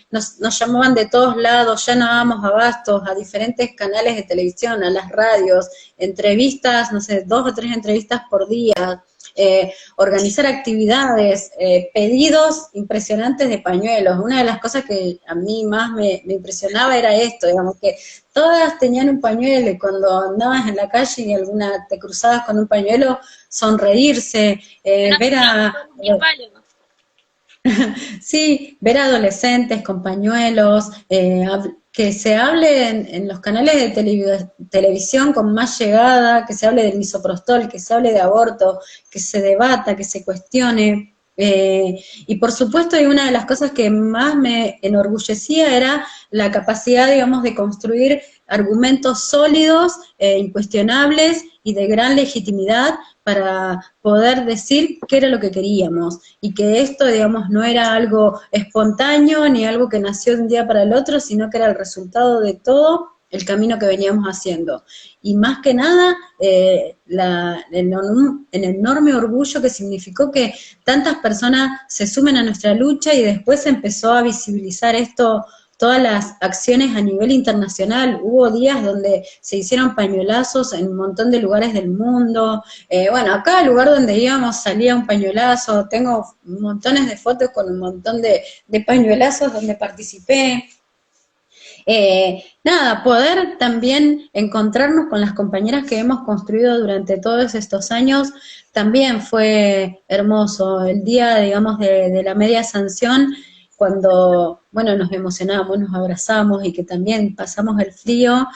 nos llamaban de todos lados, ya no dábamos abastos a diferentes canales de televisión, a las radios, entrevistas, no sé, 2 o 3 entrevistas por día, organizar actividades, pedidos impresionantes de pañuelos. Una de las cosas que a mí más me impresionaba era esto, digamos, que todas tenían un pañuelo y cuando andabas en la calle y alguna te cruzabas con un pañuelo, sonreírse, ver a... Sí, ver a adolescentes con pañuelos, que se hable en los canales de televisión con más llegada, que se hable del misoprostol, que se hable de aborto, que se debata, que se cuestione. Y por supuesto, y una de las cosas que más me enorgullecía era la capacidad, digamos, de construir argumentos sólidos, incuestionables y de gran legitimidad para poder decir qué era lo que queríamos y que esto, digamos, no era algo espontáneo ni algo que nació de un día para el otro, sino que era el resultado de todo el camino que veníamos haciendo. Y más que nada, el enorme orgullo que significó que tantas personas se sumen a nuestra lucha y después se empezó a visibilizar esto, todas las acciones a nivel internacional. Hubo días donde se hicieron pañuelazos en un montón de lugares del mundo. Bueno, a cada lugar donde íbamos salía un pañuelazo. Tengo montones de fotos con un montón de pañuelazos donde participé. Nada, poder también encontrarnos con las compañeras que hemos construido durante todos estos años también fue hermoso. El día, digamos, de la media sanción, cuando, bueno, nos emocionamos, nos abrazamos y que también pasamos el frío,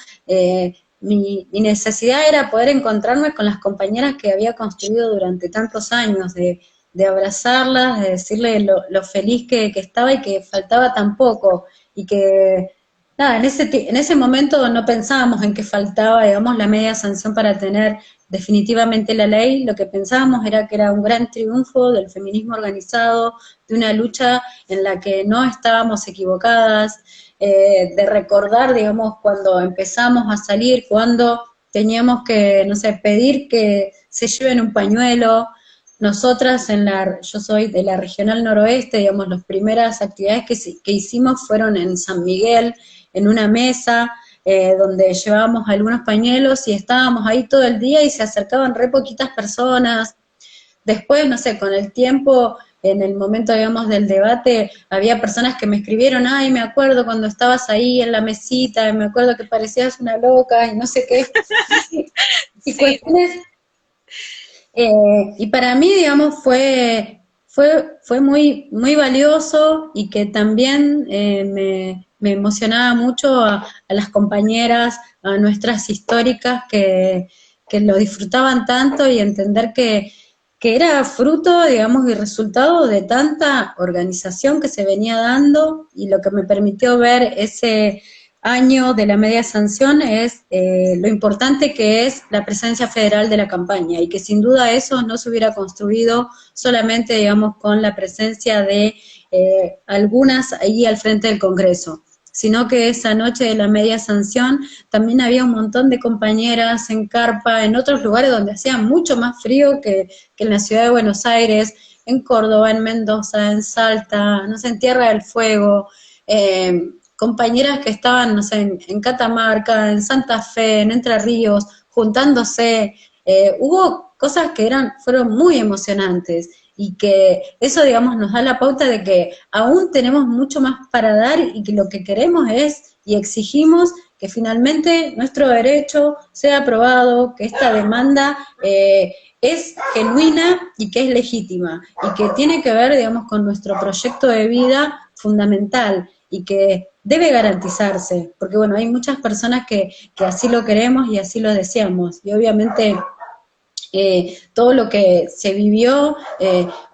mi necesidad era poder encontrarme con las compañeras que había construido durante tantos años, de abrazarlas, de decirle lo feliz que estaba y que faltaba tan poco, y que nada, en ese momento no pensábamos en que faltaba, digamos, la media sanción para tener definitivamente la ley, lo que pensábamos era que era un gran triunfo del feminismo organizado, de una lucha en la que no estábamos equivocadas, de recordar, digamos, cuando empezamos a salir, cuando teníamos que, no sé, pedir que se lleven un pañuelo. Nosotras yo soy de la regional noroeste, digamos, las primeras actividades que hicimos fueron en San Miguel, en una mesa, donde llevábamos algunos pañuelos y estábamos ahí todo el día y se acercaban re poquitas personas. Después, no sé, con el tiempo, en el momento, digamos, del debate, había personas que me escribieron, ay, me acuerdo cuando estabas ahí en la mesita, me acuerdo que parecías una loca y no sé qué. Y Sí, cuestiones, y para mí, digamos, fue muy, muy valioso y que también me emocionaba mucho a las compañeras, a nuestras históricas que lo disfrutaban tanto y entender que era fruto, digamos, y resultado de tanta organización que se venía dando y lo que me permitió ver ese año de la media sanción es lo importante que es la presencia federal de la campaña y que sin duda eso no se hubiera construido solamente, digamos, con la presencia de algunas ahí al frente del Congreso, sino que esa noche de la media sanción también había un montón de compañeras en carpa, en otros lugares donde hacía mucho más frío que en la ciudad de Buenos Aires, en Córdoba, en Mendoza, en Salta, no sé, en Tierra del Fuego, compañeras que estaban, no sé, en Catamarca, en Santa Fe, en Entre Ríos, juntándose. Hubo cosas que fueron muy emocionantes y que eso, digamos, nos da la pauta de que aún tenemos mucho más para dar y que lo que queremos es y exigimos que finalmente nuestro derecho sea aprobado, que esta demanda es genuina y que es legítima y que tiene que ver, digamos, con nuestro proyecto de vida fundamental y que debe garantizarse, porque bueno, hay muchas personas que así lo queremos y así lo deseamos, y obviamente todo lo que se vivió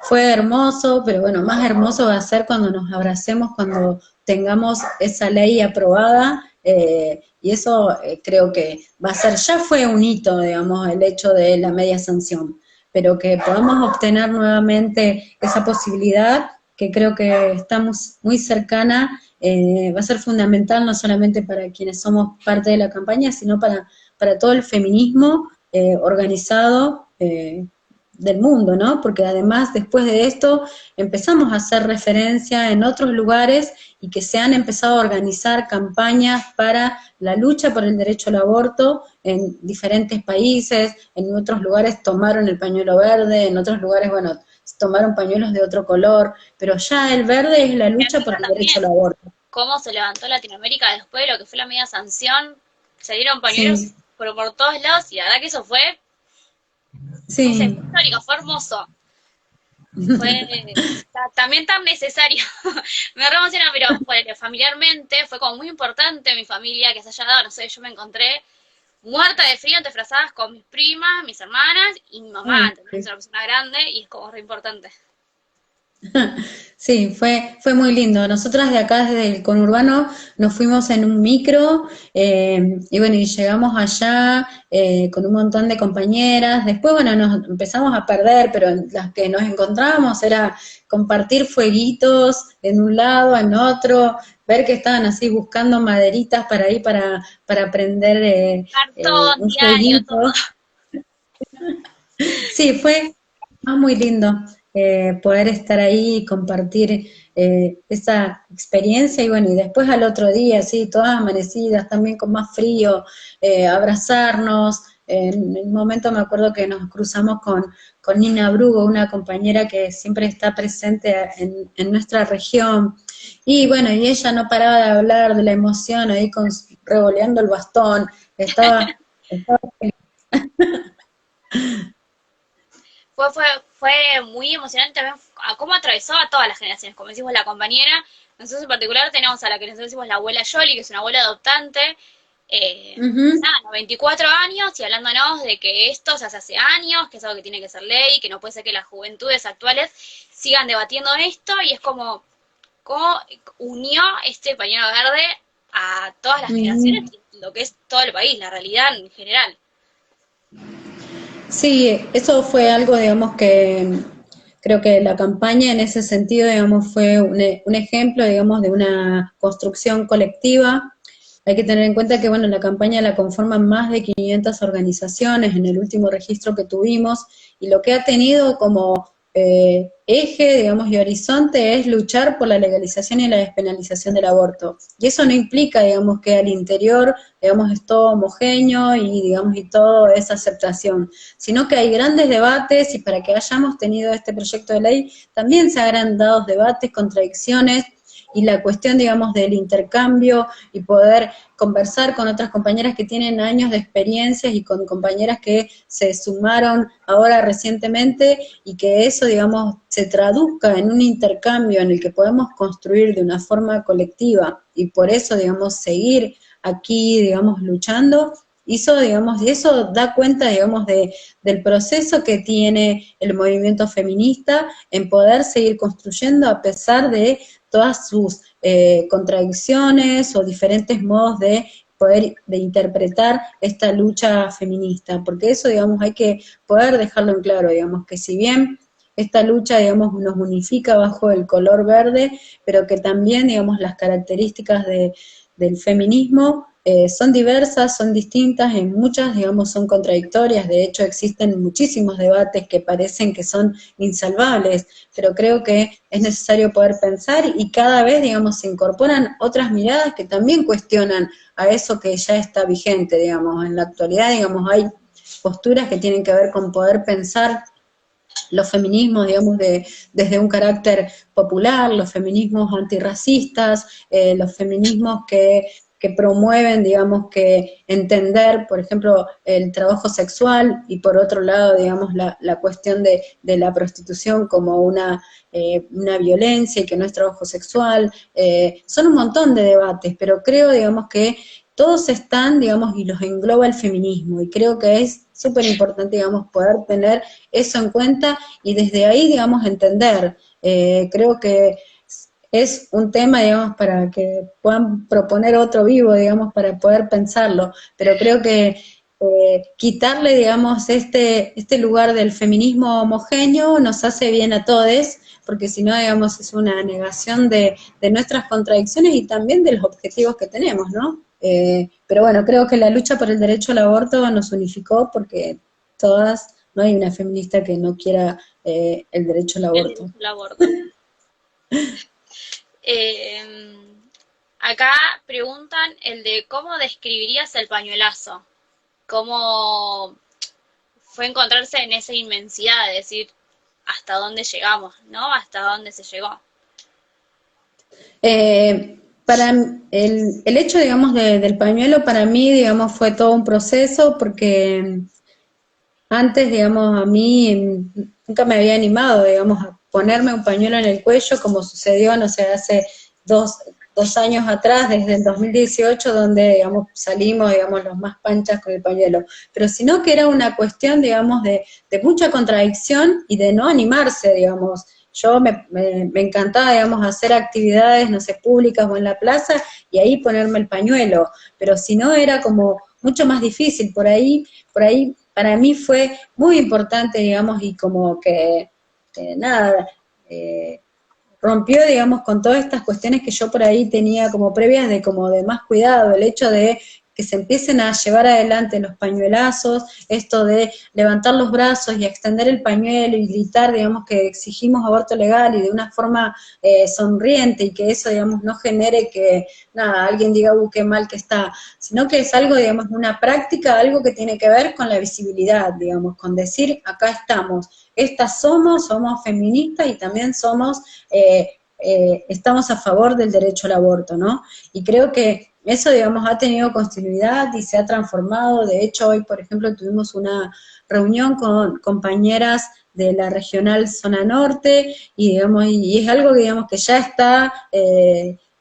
fue hermoso, pero bueno, más hermoso va a ser cuando nos abracemos, cuando tengamos esa ley aprobada, y eso creo que va a ser, ya fue un hito, digamos, el hecho de la media sanción, pero que podamos obtener nuevamente esa posibilidad, que creo que estamos muy cercana, va a ser fundamental no solamente para quienes somos parte de la campaña, sino para todo el feminismo organizado del mundo, ¿no? Porque además después de esto empezamos a hacer referencia en otros lugares y que se han empezado a organizar campañas para la lucha por el derecho al aborto en diferentes países, en otros lugares tomaron el pañuelo verde, en otros lugares, bueno, tomaron pañuelos de otro color, pero ya el verde es la lucha por el derecho al también. aborto. Cómo se levantó Latinoamérica después de lo que fue la media sanción, se dieron pañuelos Sí, por todos lados y la verdad que eso fue, no sé, sí. fue histórico, fue hermoso, fue también tan necesario. Me re emociona, pero familiarmente fue como muy importante mi familia que se haya dado, no sé, yo me encontré muerta de frío, disfrazadas con mis primas, mis hermanas y mi mamá, Ay, ¿entendés? Es sí. una persona grande y es como re importante. Sí, fue muy lindo. Nosotras de acá, desde el conurbano, nos fuimos en un micro y bueno, y llegamos allá con un montón de compañeras. Después, bueno, nos empezamos a perder, pero las que nos encontrábamos era compartir fueguitos en un lado, en otro, ver que estaban así buscando maderitas para ir para prender Cartón, un diario, todo. fueguito. Sí, fue muy lindo poder estar ahí y compartir esa experiencia y bueno, y después al otro día, sí, todas amanecidas, también con más frío, abrazarnos. En un momento me acuerdo que nos cruzamos con Nina Brugo, una compañera que siempre está presente en nuestra región. Y bueno, y ella no paraba de hablar de la emoción ahí revoleando el bastón, estaba feliz. Fue muy emocionante también a cómo atravesó a todas las generaciones. Como decimos, la compañera, nosotros en particular tenemos a la que nosotros decimos la abuela Yoli, que es una abuela adoptante, Ujú. nada, 94 años y hablándonos de que esto se hace años, que es algo que tiene que ser ley, que no puede ser que las juventudes actuales sigan debatiendo en esto y es como cómo unió este pañuelo verde a todas las generaciones Ujú. y lo que es todo el país, la realidad en general. Sí, eso fue algo, digamos, que creo que la campaña en ese sentido, digamos, fue un ejemplo, digamos, de una construcción colectiva. Hay que tener en cuenta que, bueno, la campaña la conforman más de 500 organizaciones en el último registro que tuvimos, y lo que ha tenido como eje, digamos, y horizonte es luchar por la legalización y la despenalización del aborto. Y eso no implica, digamos, que al interior, digamos, es todo homogéneo y, digamos, y todo es aceptación, sino que hay grandes debates, y para que hayamos tenido este proyecto de ley también se habrán dado debates, contradicciones, y la cuestión, digamos, del intercambio y poder conversar con otras compañeras que tienen años de experiencias y con compañeras que se sumaron ahora recientemente, y que eso, digamos, se traduzca en un intercambio en el que podemos construir de una forma colectiva, y por eso, digamos, seguir aquí, digamos, luchando. Hizo, digamos, y eso da cuenta, digamos, del proceso que tiene el movimiento feminista en poder seguir construyendo a pesar de todas sus contradicciones o diferentes modos de poder de interpretar esta lucha feminista, porque eso, digamos, hay que poder dejarlo en claro, digamos, que si bien esta lucha, digamos, nos unifica bajo el color verde, pero que también, digamos, las características del feminismo son diversas, son distintas, en muchas, digamos, son contradictorias. De hecho existen muchísimos debates que parecen que son insalvables, pero creo que es necesario poder pensar, y cada vez, digamos, se incorporan otras miradas que también cuestionan a eso que ya está vigente, digamos, en la actualidad, digamos, hay posturas que tienen que ver con poder pensar los feminismos, digamos, desde un carácter popular, los feminismos antirracistas, los feminismos que promueven, digamos, que entender, por ejemplo, el trabajo sexual, y por otro lado, digamos, la cuestión de la prostitución como una violencia y que no es trabajo sexual. Son un montón de debates, pero creo, digamos, que todos están, digamos, y los engloba el feminismo, y creo que es súper importante, digamos, poder tener eso en cuenta y desde ahí, digamos, entender. Creo que es un tema, digamos, para que puedan proponer otro vivo, digamos, para poder pensarlo, pero creo que quitarle, digamos, este lugar del feminismo homogéneo nos hace bien a todos, porque si no, digamos, es una negación de nuestras contradicciones y también de los objetivos que tenemos, ¿no? Pero bueno, creo que la lucha por el derecho al aborto nos unificó, porque todas, no hay una feminista que no quiera el derecho al aborto. El aborto. Eh, Acá preguntan el de cómo describirías el pañuelazo. Cómo fue encontrarse en esa inmensidad, de decir hasta dónde llegamos, ¿no? Hasta dónde se llegó. Para el hecho, digamos, del pañuelo, para mí, digamos, fue todo un proceso, porque antes, digamos, a mí nunca me había animado, digamos, a ponerme un pañuelo en el cuello, como sucedió, no sé, hace dos años atrás, desde el 2018, donde, digamos, salimos, digamos, los más panchas con el pañuelo. Pero sino que era una cuestión, digamos, de mucha contradicción y de no animarse, digamos. Yo me encantaba, digamos, hacer actividades, no sé, públicas o en la plaza, y ahí ponerme el pañuelo, pero si no era como mucho más difícil. Por ahí para mí fue muy importante, digamos, y como que, nada, eh, rompió, digamos, con todas estas cuestiones que yo por ahí tenía como previas de como de más cuidado, el hecho de que se empiecen a llevar adelante los pañuelazos, esto de levantar los brazos y extender el pañuelo y gritar, digamos, que exigimos aborto legal, y de una forma sonriente, y que eso, digamos, no genere que, nada, alguien diga, qué mal que está, sino que es algo, digamos, una práctica, algo que tiene que ver con la visibilidad, digamos, con decir, acá estamos, estas somos feministas y también somos, estamos a favor del derecho al aborto, ¿no? Y creo que eso, digamos, ha tenido continuidad y se ha transformado. De hecho, hoy, por ejemplo, tuvimos una reunión con compañeras de la regional zona norte, y digamos, y es algo que, digamos, que ya está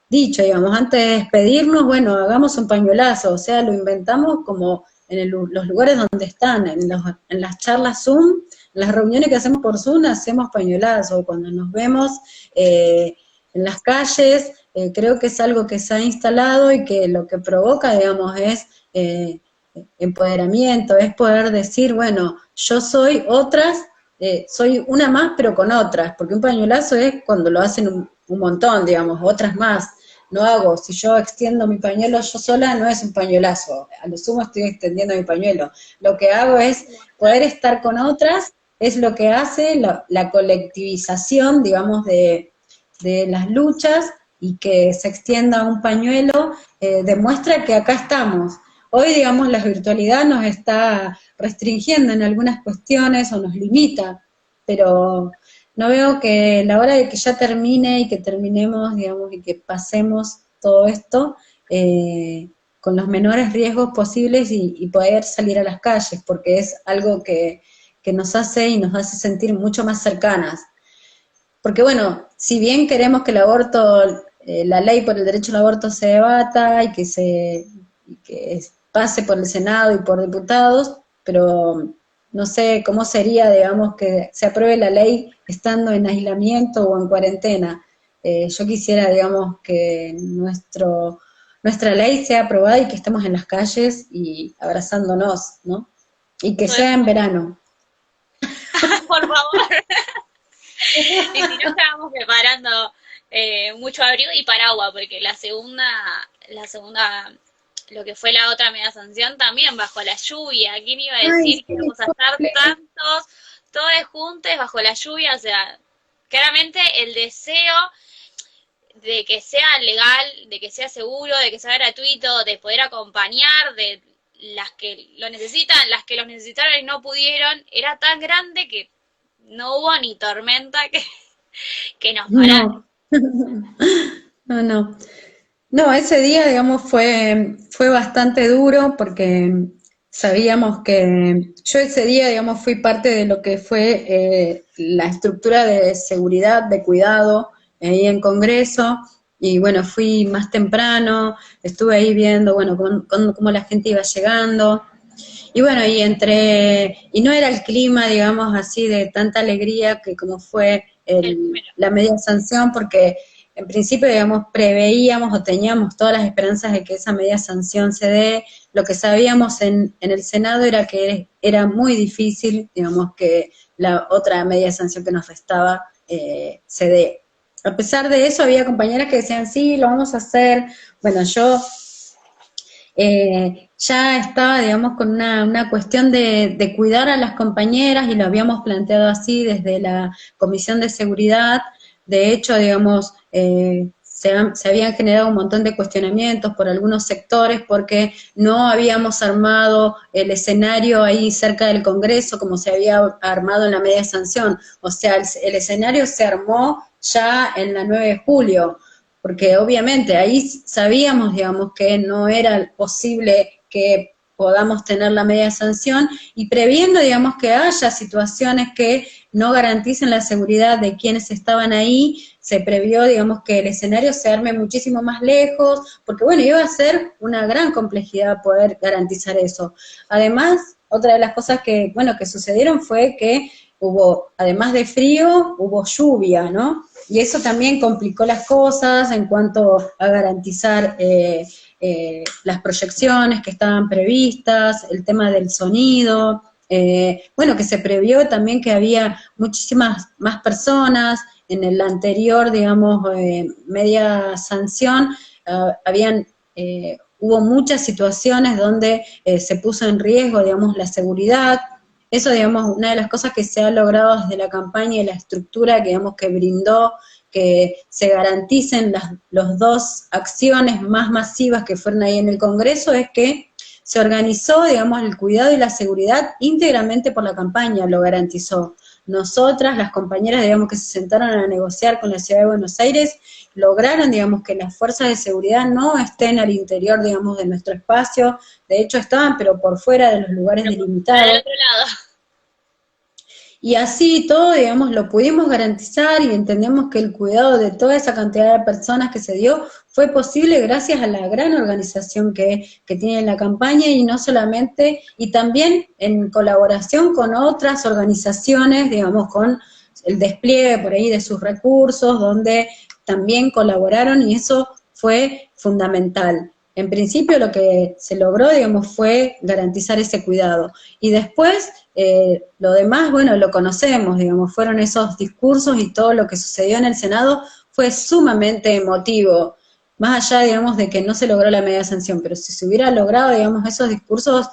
dicho, digamos, antes de despedirnos, bueno, hagamos un pañuelazo, o sea, lo inventamos como en los lugares donde están, en las charlas Zoom, las reuniones que hacemos por Zoom, hacemos pañuelazo, cuando nos vemos en las calles, creo que es algo que se ha instalado y que lo que provoca, digamos, es empoderamiento, es poder decir, bueno, yo soy otras, soy una más pero con otras, porque un pañuelazo es cuando lo hacen un montón, digamos, otras más. No hago, si yo extiendo mi pañuelo yo sola, no es un pañuelazo, a lo sumo estoy extendiendo mi pañuelo. Lo que hago es poder estar con otras, es lo que hace la colectivización, digamos, de las luchas, y que se extienda un pañuelo, demuestra que acá estamos. Hoy, digamos, la virtualidad nos está restringiendo en algunas cuestiones o nos limita, pero no veo que la hora de que ya termine y que terminemos, digamos, y que pasemos todo esto con los menores riesgos posibles y poder salir a las calles, porque es algo que nos hace y nos hace sentir mucho más cercanas. Porque bueno, si bien queremos que el aborto, la ley por el derecho al aborto se debata y que pase por el Senado y por diputados, pero no sé cómo sería, digamos, que se apruebe la ley estando en aislamiento o en cuarentena. Yo quisiera, digamos, que nuestra ley sea aprobada y que estemos en las calles y abrazándonos, ¿no? Y que sea en verano. Por favor. Y si no, estábamos preparando mucho abrigo y paraguas, porque lo que fue la otra media sanción también bajo la lluvia. ¿Quién iba a Ay, decir que sí, íbamos a estar tantos, todos juntos bajo la lluvia? O sea, claramente el deseo de que sea legal, de que sea seguro, de que sea gratuito, de poder acompañar, de las que lo necesitan, las que los necesitaron y no pudieron, era tan grande que no hubo ni tormenta que nos parara. no, no, no. No, ese día, digamos, fue bastante duro porque sabíamos que yo ese día, digamos, fui parte de lo que fue la estructura de seguridad, de cuidado, ahí en Congreso, y bueno, fui más temprano, estuve ahí viendo, bueno, cómo la gente iba llegando, y bueno, y no era el clima, digamos, así de tanta alegría que como fue la media sanción, porque en principio, digamos, preveíamos o teníamos todas las esperanzas de que esa media sanción se dé. Lo que sabíamos en el Senado era que era muy difícil, digamos, que la otra media sanción que nos restaba se dé. A pesar de eso, había compañeras que decían, sí, lo vamos a hacer. Bueno, yo ya estaba, digamos, con una cuestión de cuidar a las compañeras y lo habíamos planteado así desde la Comisión de Seguridad. De hecho, digamos, se habían generado un montón de cuestionamientos por algunos sectores porque no habíamos armado el escenario ahí cerca del Congreso como se había armado en la media sanción. O sea, el escenario se armó ya en la 9 de julio, porque obviamente ahí sabíamos, digamos, que no era posible que podamos tener la media sanción, y previendo, digamos, que haya situaciones que no garanticen la seguridad de quienes estaban ahí, se previó, digamos, que el escenario se arme muchísimo más lejos, porque bueno, iba a ser una gran complejidad poder garantizar eso. Además, otra de las cosas que, bueno, que sucedieron fue que hubo, además de frío, hubo lluvia, ¿no? Y eso también complicó las cosas en cuanto a garantizar las proyecciones que estaban previstas, el tema del sonido, bueno, que se previó también que había muchísimas más personas. En el anterior, digamos, media sanción, hubo muchas situaciones donde se puso en riesgo, digamos, la seguridad. Eso, digamos, una de las cosas que se ha logrado desde la campaña y la estructura que, digamos, que brindó que se garanticen las dos acciones más masivas que fueron ahí en el Congreso, es que se organizó, digamos, el cuidado y la seguridad íntegramente por la campaña, lo garantizó. Nosotras, las compañeras, digamos, que se sentaron a negociar con la Ciudad de Buenos Aires, lograron, digamos, que las fuerzas de seguridad no estén al interior, digamos, de nuestro espacio. De hecho estaban, pero por fuera de los lugares delimitados. Del otro lado. Y así todo, digamos, lo pudimos garantizar, y entendemos que el cuidado de toda esa cantidad de personas que se dio fue posible gracias a la gran organización que tiene la campaña, y no solamente, y también en colaboración con otras organizaciones, digamos, con el despliegue por ahí de sus recursos, donde también colaboraron, y eso fue fundamental. en principio lo que se logró, digamos, fue garantizar ese cuidado. Y después, lo demás, bueno, lo conocemos, digamos, fueron esos discursos y todo lo que sucedió en el Senado fue sumamente emotivo, más allá, digamos, de que no se logró la media sanción, pero si se hubiera logrado, digamos, esos discursos,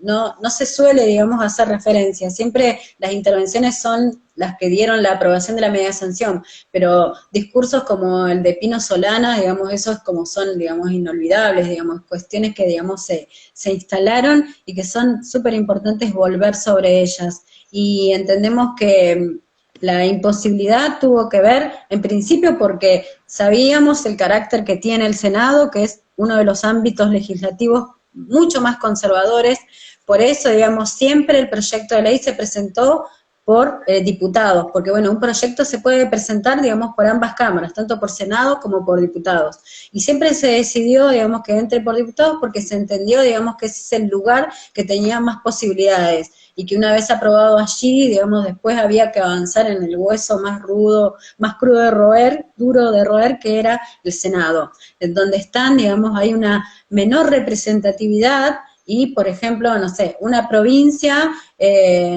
no se suele, digamos, hacer referencia, siempre las intervenciones son las que dieron la aprobación de la media sanción, pero discursos como el de Pino Solana, digamos, esos como son, digamos, inolvidables, digamos, cuestiones que, digamos, se instalaron y que son súper importantes volver sobre ellas, y entendemos que la imposibilidad tuvo que ver, en principio, porque sabíamos el carácter que tiene el Senado, que es uno de los ámbitos legislativos mucho más conservadores, por eso, digamos, siempre el proyecto de ley se presentó por diputados, porque, bueno, un proyecto se puede presentar, digamos, por ambas cámaras, tanto por Senado como por diputados. Y siempre se decidió, digamos, que entre por diputados porque se entendió, digamos, que ese es el lugar que tenía más posibilidades y que una vez aprobado allí, digamos, después había que avanzar en el hueso más rudo, más crudo de roer, duro de roer, que era el Senado, en donde están, digamos, hay una menor representatividad y, por ejemplo, no sé, una provincia,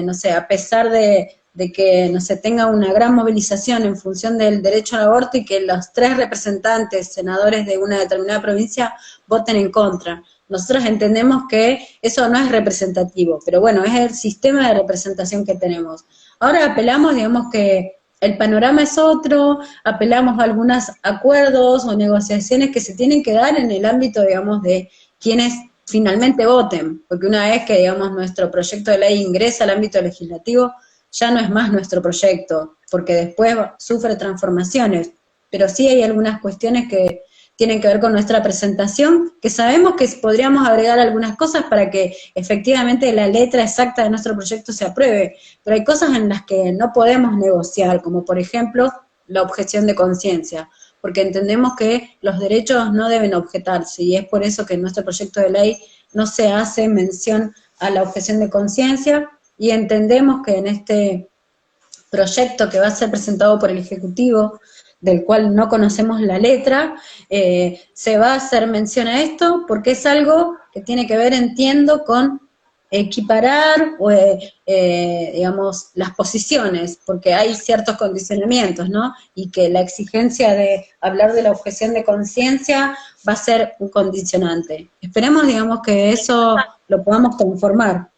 no sé, a pesar de que, no sé, tenga una gran movilización en función del derecho al aborto y que los 3 representantes, senadores de una determinada provincia, voten en contra. Nosotros entendemos que eso no es representativo, pero bueno, es el sistema de representación que tenemos. Ahora apelamos, digamos, que el panorama es otro, apelamos a algunos acuerdos o negociaciones que se tienen que dar en el ámbito, digamos, de quienes finalmente voten, porque una vez que, digamos, nuestro proyecto de ley ingresa al ámbito legislativo, ya no es más nuestro proyecto, porque después sufre transformaciones, pero sí hay algunas cuestiones que tienen que ver con nuestra presentación, que sabemos que podríamos agregar algunas cosas para que efectivamente la letra exacta de nuestro proyecto se apruebe, pero hay cosas en las que no podemos negociar, como por ejemplo la objeción de conciencia, porque entendemos que los derechos no deben objetarse, y es por eso que en nuestro proyecto de ley no se hace mención a la objeción de conciencia, y entendemos que en este proyecto que va a ser presentado por el Ejecutivo, del cual no conocemos la letra, se va a hacer mención a esto porque es algo que tiene que ver, entiendo, con equiparar, digamos, las posiciones, porque hay ciertos condicionamientos, ¿no? Y que la exigencia de hablar de la objeción de conciencia va a ser un condicionante. Esperemos, digamos, que eso lo podamos conformar.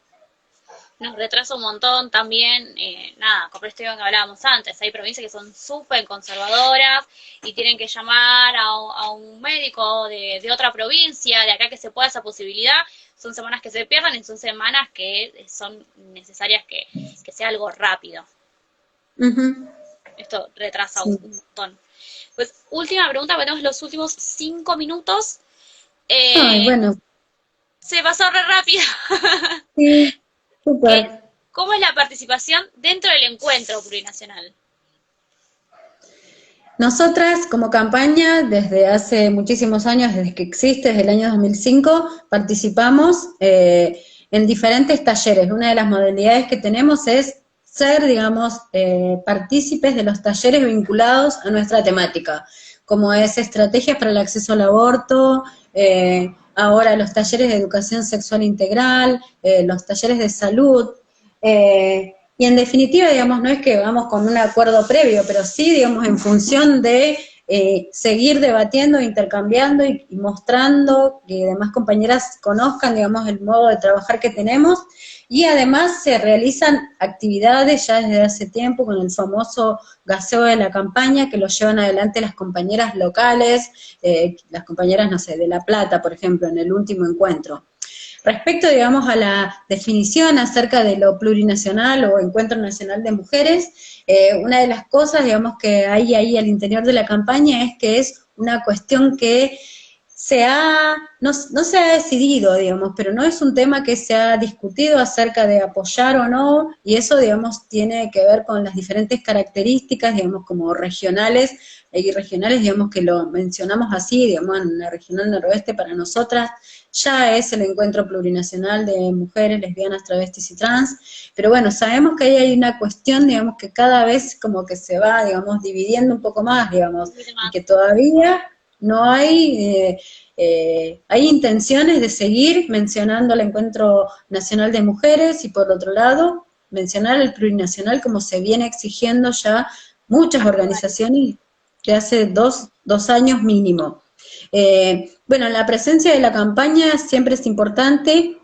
Nos retrasa un montón también, nada, con esto que hablábamos antes, hay provincias que son súper conservadoras y tienen que llamar a un médico de otra provincia, de acá que se pueda esa posibilidad, son semanas que se pierden y son semanas que son necesarias que sea algo rápido. Uh-huh. Esto retrasa Sí. un montón. Pues última pregunta, tenemos los últimos 5 minutos. Ay, bueno, Se pasó re rápido. sí, Es, súper. ¿Cómo es la participación dentro del encuentro plurinacional? Nosotras, como campaña, desde hace muchísimos años, desde que existe, desde el año 2005, participamos en diferentes talleres. Una de las modalidades que tenemos es ser, digamos, partícipes de los talleres vinculados a nuestra temática, como es estrategias para el acceso al aborto, ahora los talleres de educación sexual integral, los talleres de salud, y en definitiva, digamos, no es que vamos con un acuerdo previo, pero sí, digamos, en función de seguir debatiendo, intercambiando y mostrando que demás compañeras conozcan, digamos, el modo de trabajar que tenemos, y además se realizan actividades ya desde hace tiempo con el famoso gaseo de la campaña, que lo llevan adelante las compañeras locales, las compañeras, no sé, de La Plata, por ejemplo, en el último encuentro. Respecto, digamos, a la definición acerca de lo plurinacional o encuentro nacional de mujeres, una de las cosas, digamos, que hay ahí al interior de la campaña es que es una cuestión que no se ha decidido, digamos, pero no es un tema que se ha discutido acerca de apoyar o no, y eso, digamos, tiene que ver con las diferentes características, digamos, como regionales, y regionales, digamos, que lo mencionamos así, digamos, en la regional noroeste para nosotras, ya es el encuentro plurinacional de mujeres, lesbianas, travestis y trans, pero bueno, sabemos que ahí hay una cuestión, digamos, que cada vez como que se va, digamos, dividiendo un poco más, digamos, y que todavía no hay, hay intenciones de seguir mencionando el Encuentro Nacional de Mujeres y por otro lado, mencionar el plurinacional como se viene exigiendo ya muchas organizaciones de hace dos años mínimo. Bueno, la presencia de la campaña siempre es importante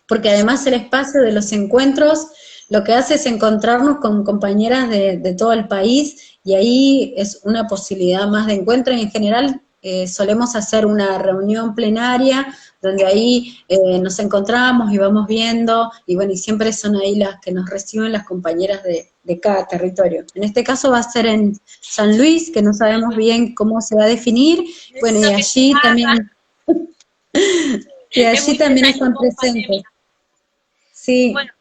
porque además el espacio de los encuentros lo que hace es encontrarnos con compañeras de todo el país y ahí es una posibilidad más de encuentro y en general solemos hacer una reunión plenaria donde ahí nos encontramos y vamos viendo y bueno, y siempre son ahí las que nos reciben las compañeras de cada territorio. En este caso va a ser en San Luis, que no sabemos bien cómo se va a definir, bueno, y allí también, y allí también están presentes. Sí. Bueno,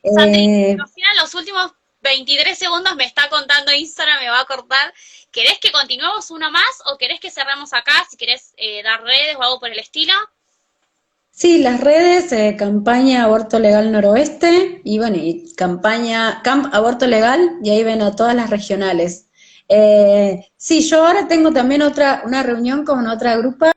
Sandrita, al final los últimos 23 segundos me está contando Instagram, me va a cortar. ¿Querés que continuemos uno más o querés que cerremos acá? Si querés dar redes o algo por el estilo. Sí, las redes, campaña Aborto Legal Noroeste, y bueno, y campaña Camp Aborto Legal, y ahí ven a todas las regionales. Sí, yo ahora tengo también una reunión con otra grupa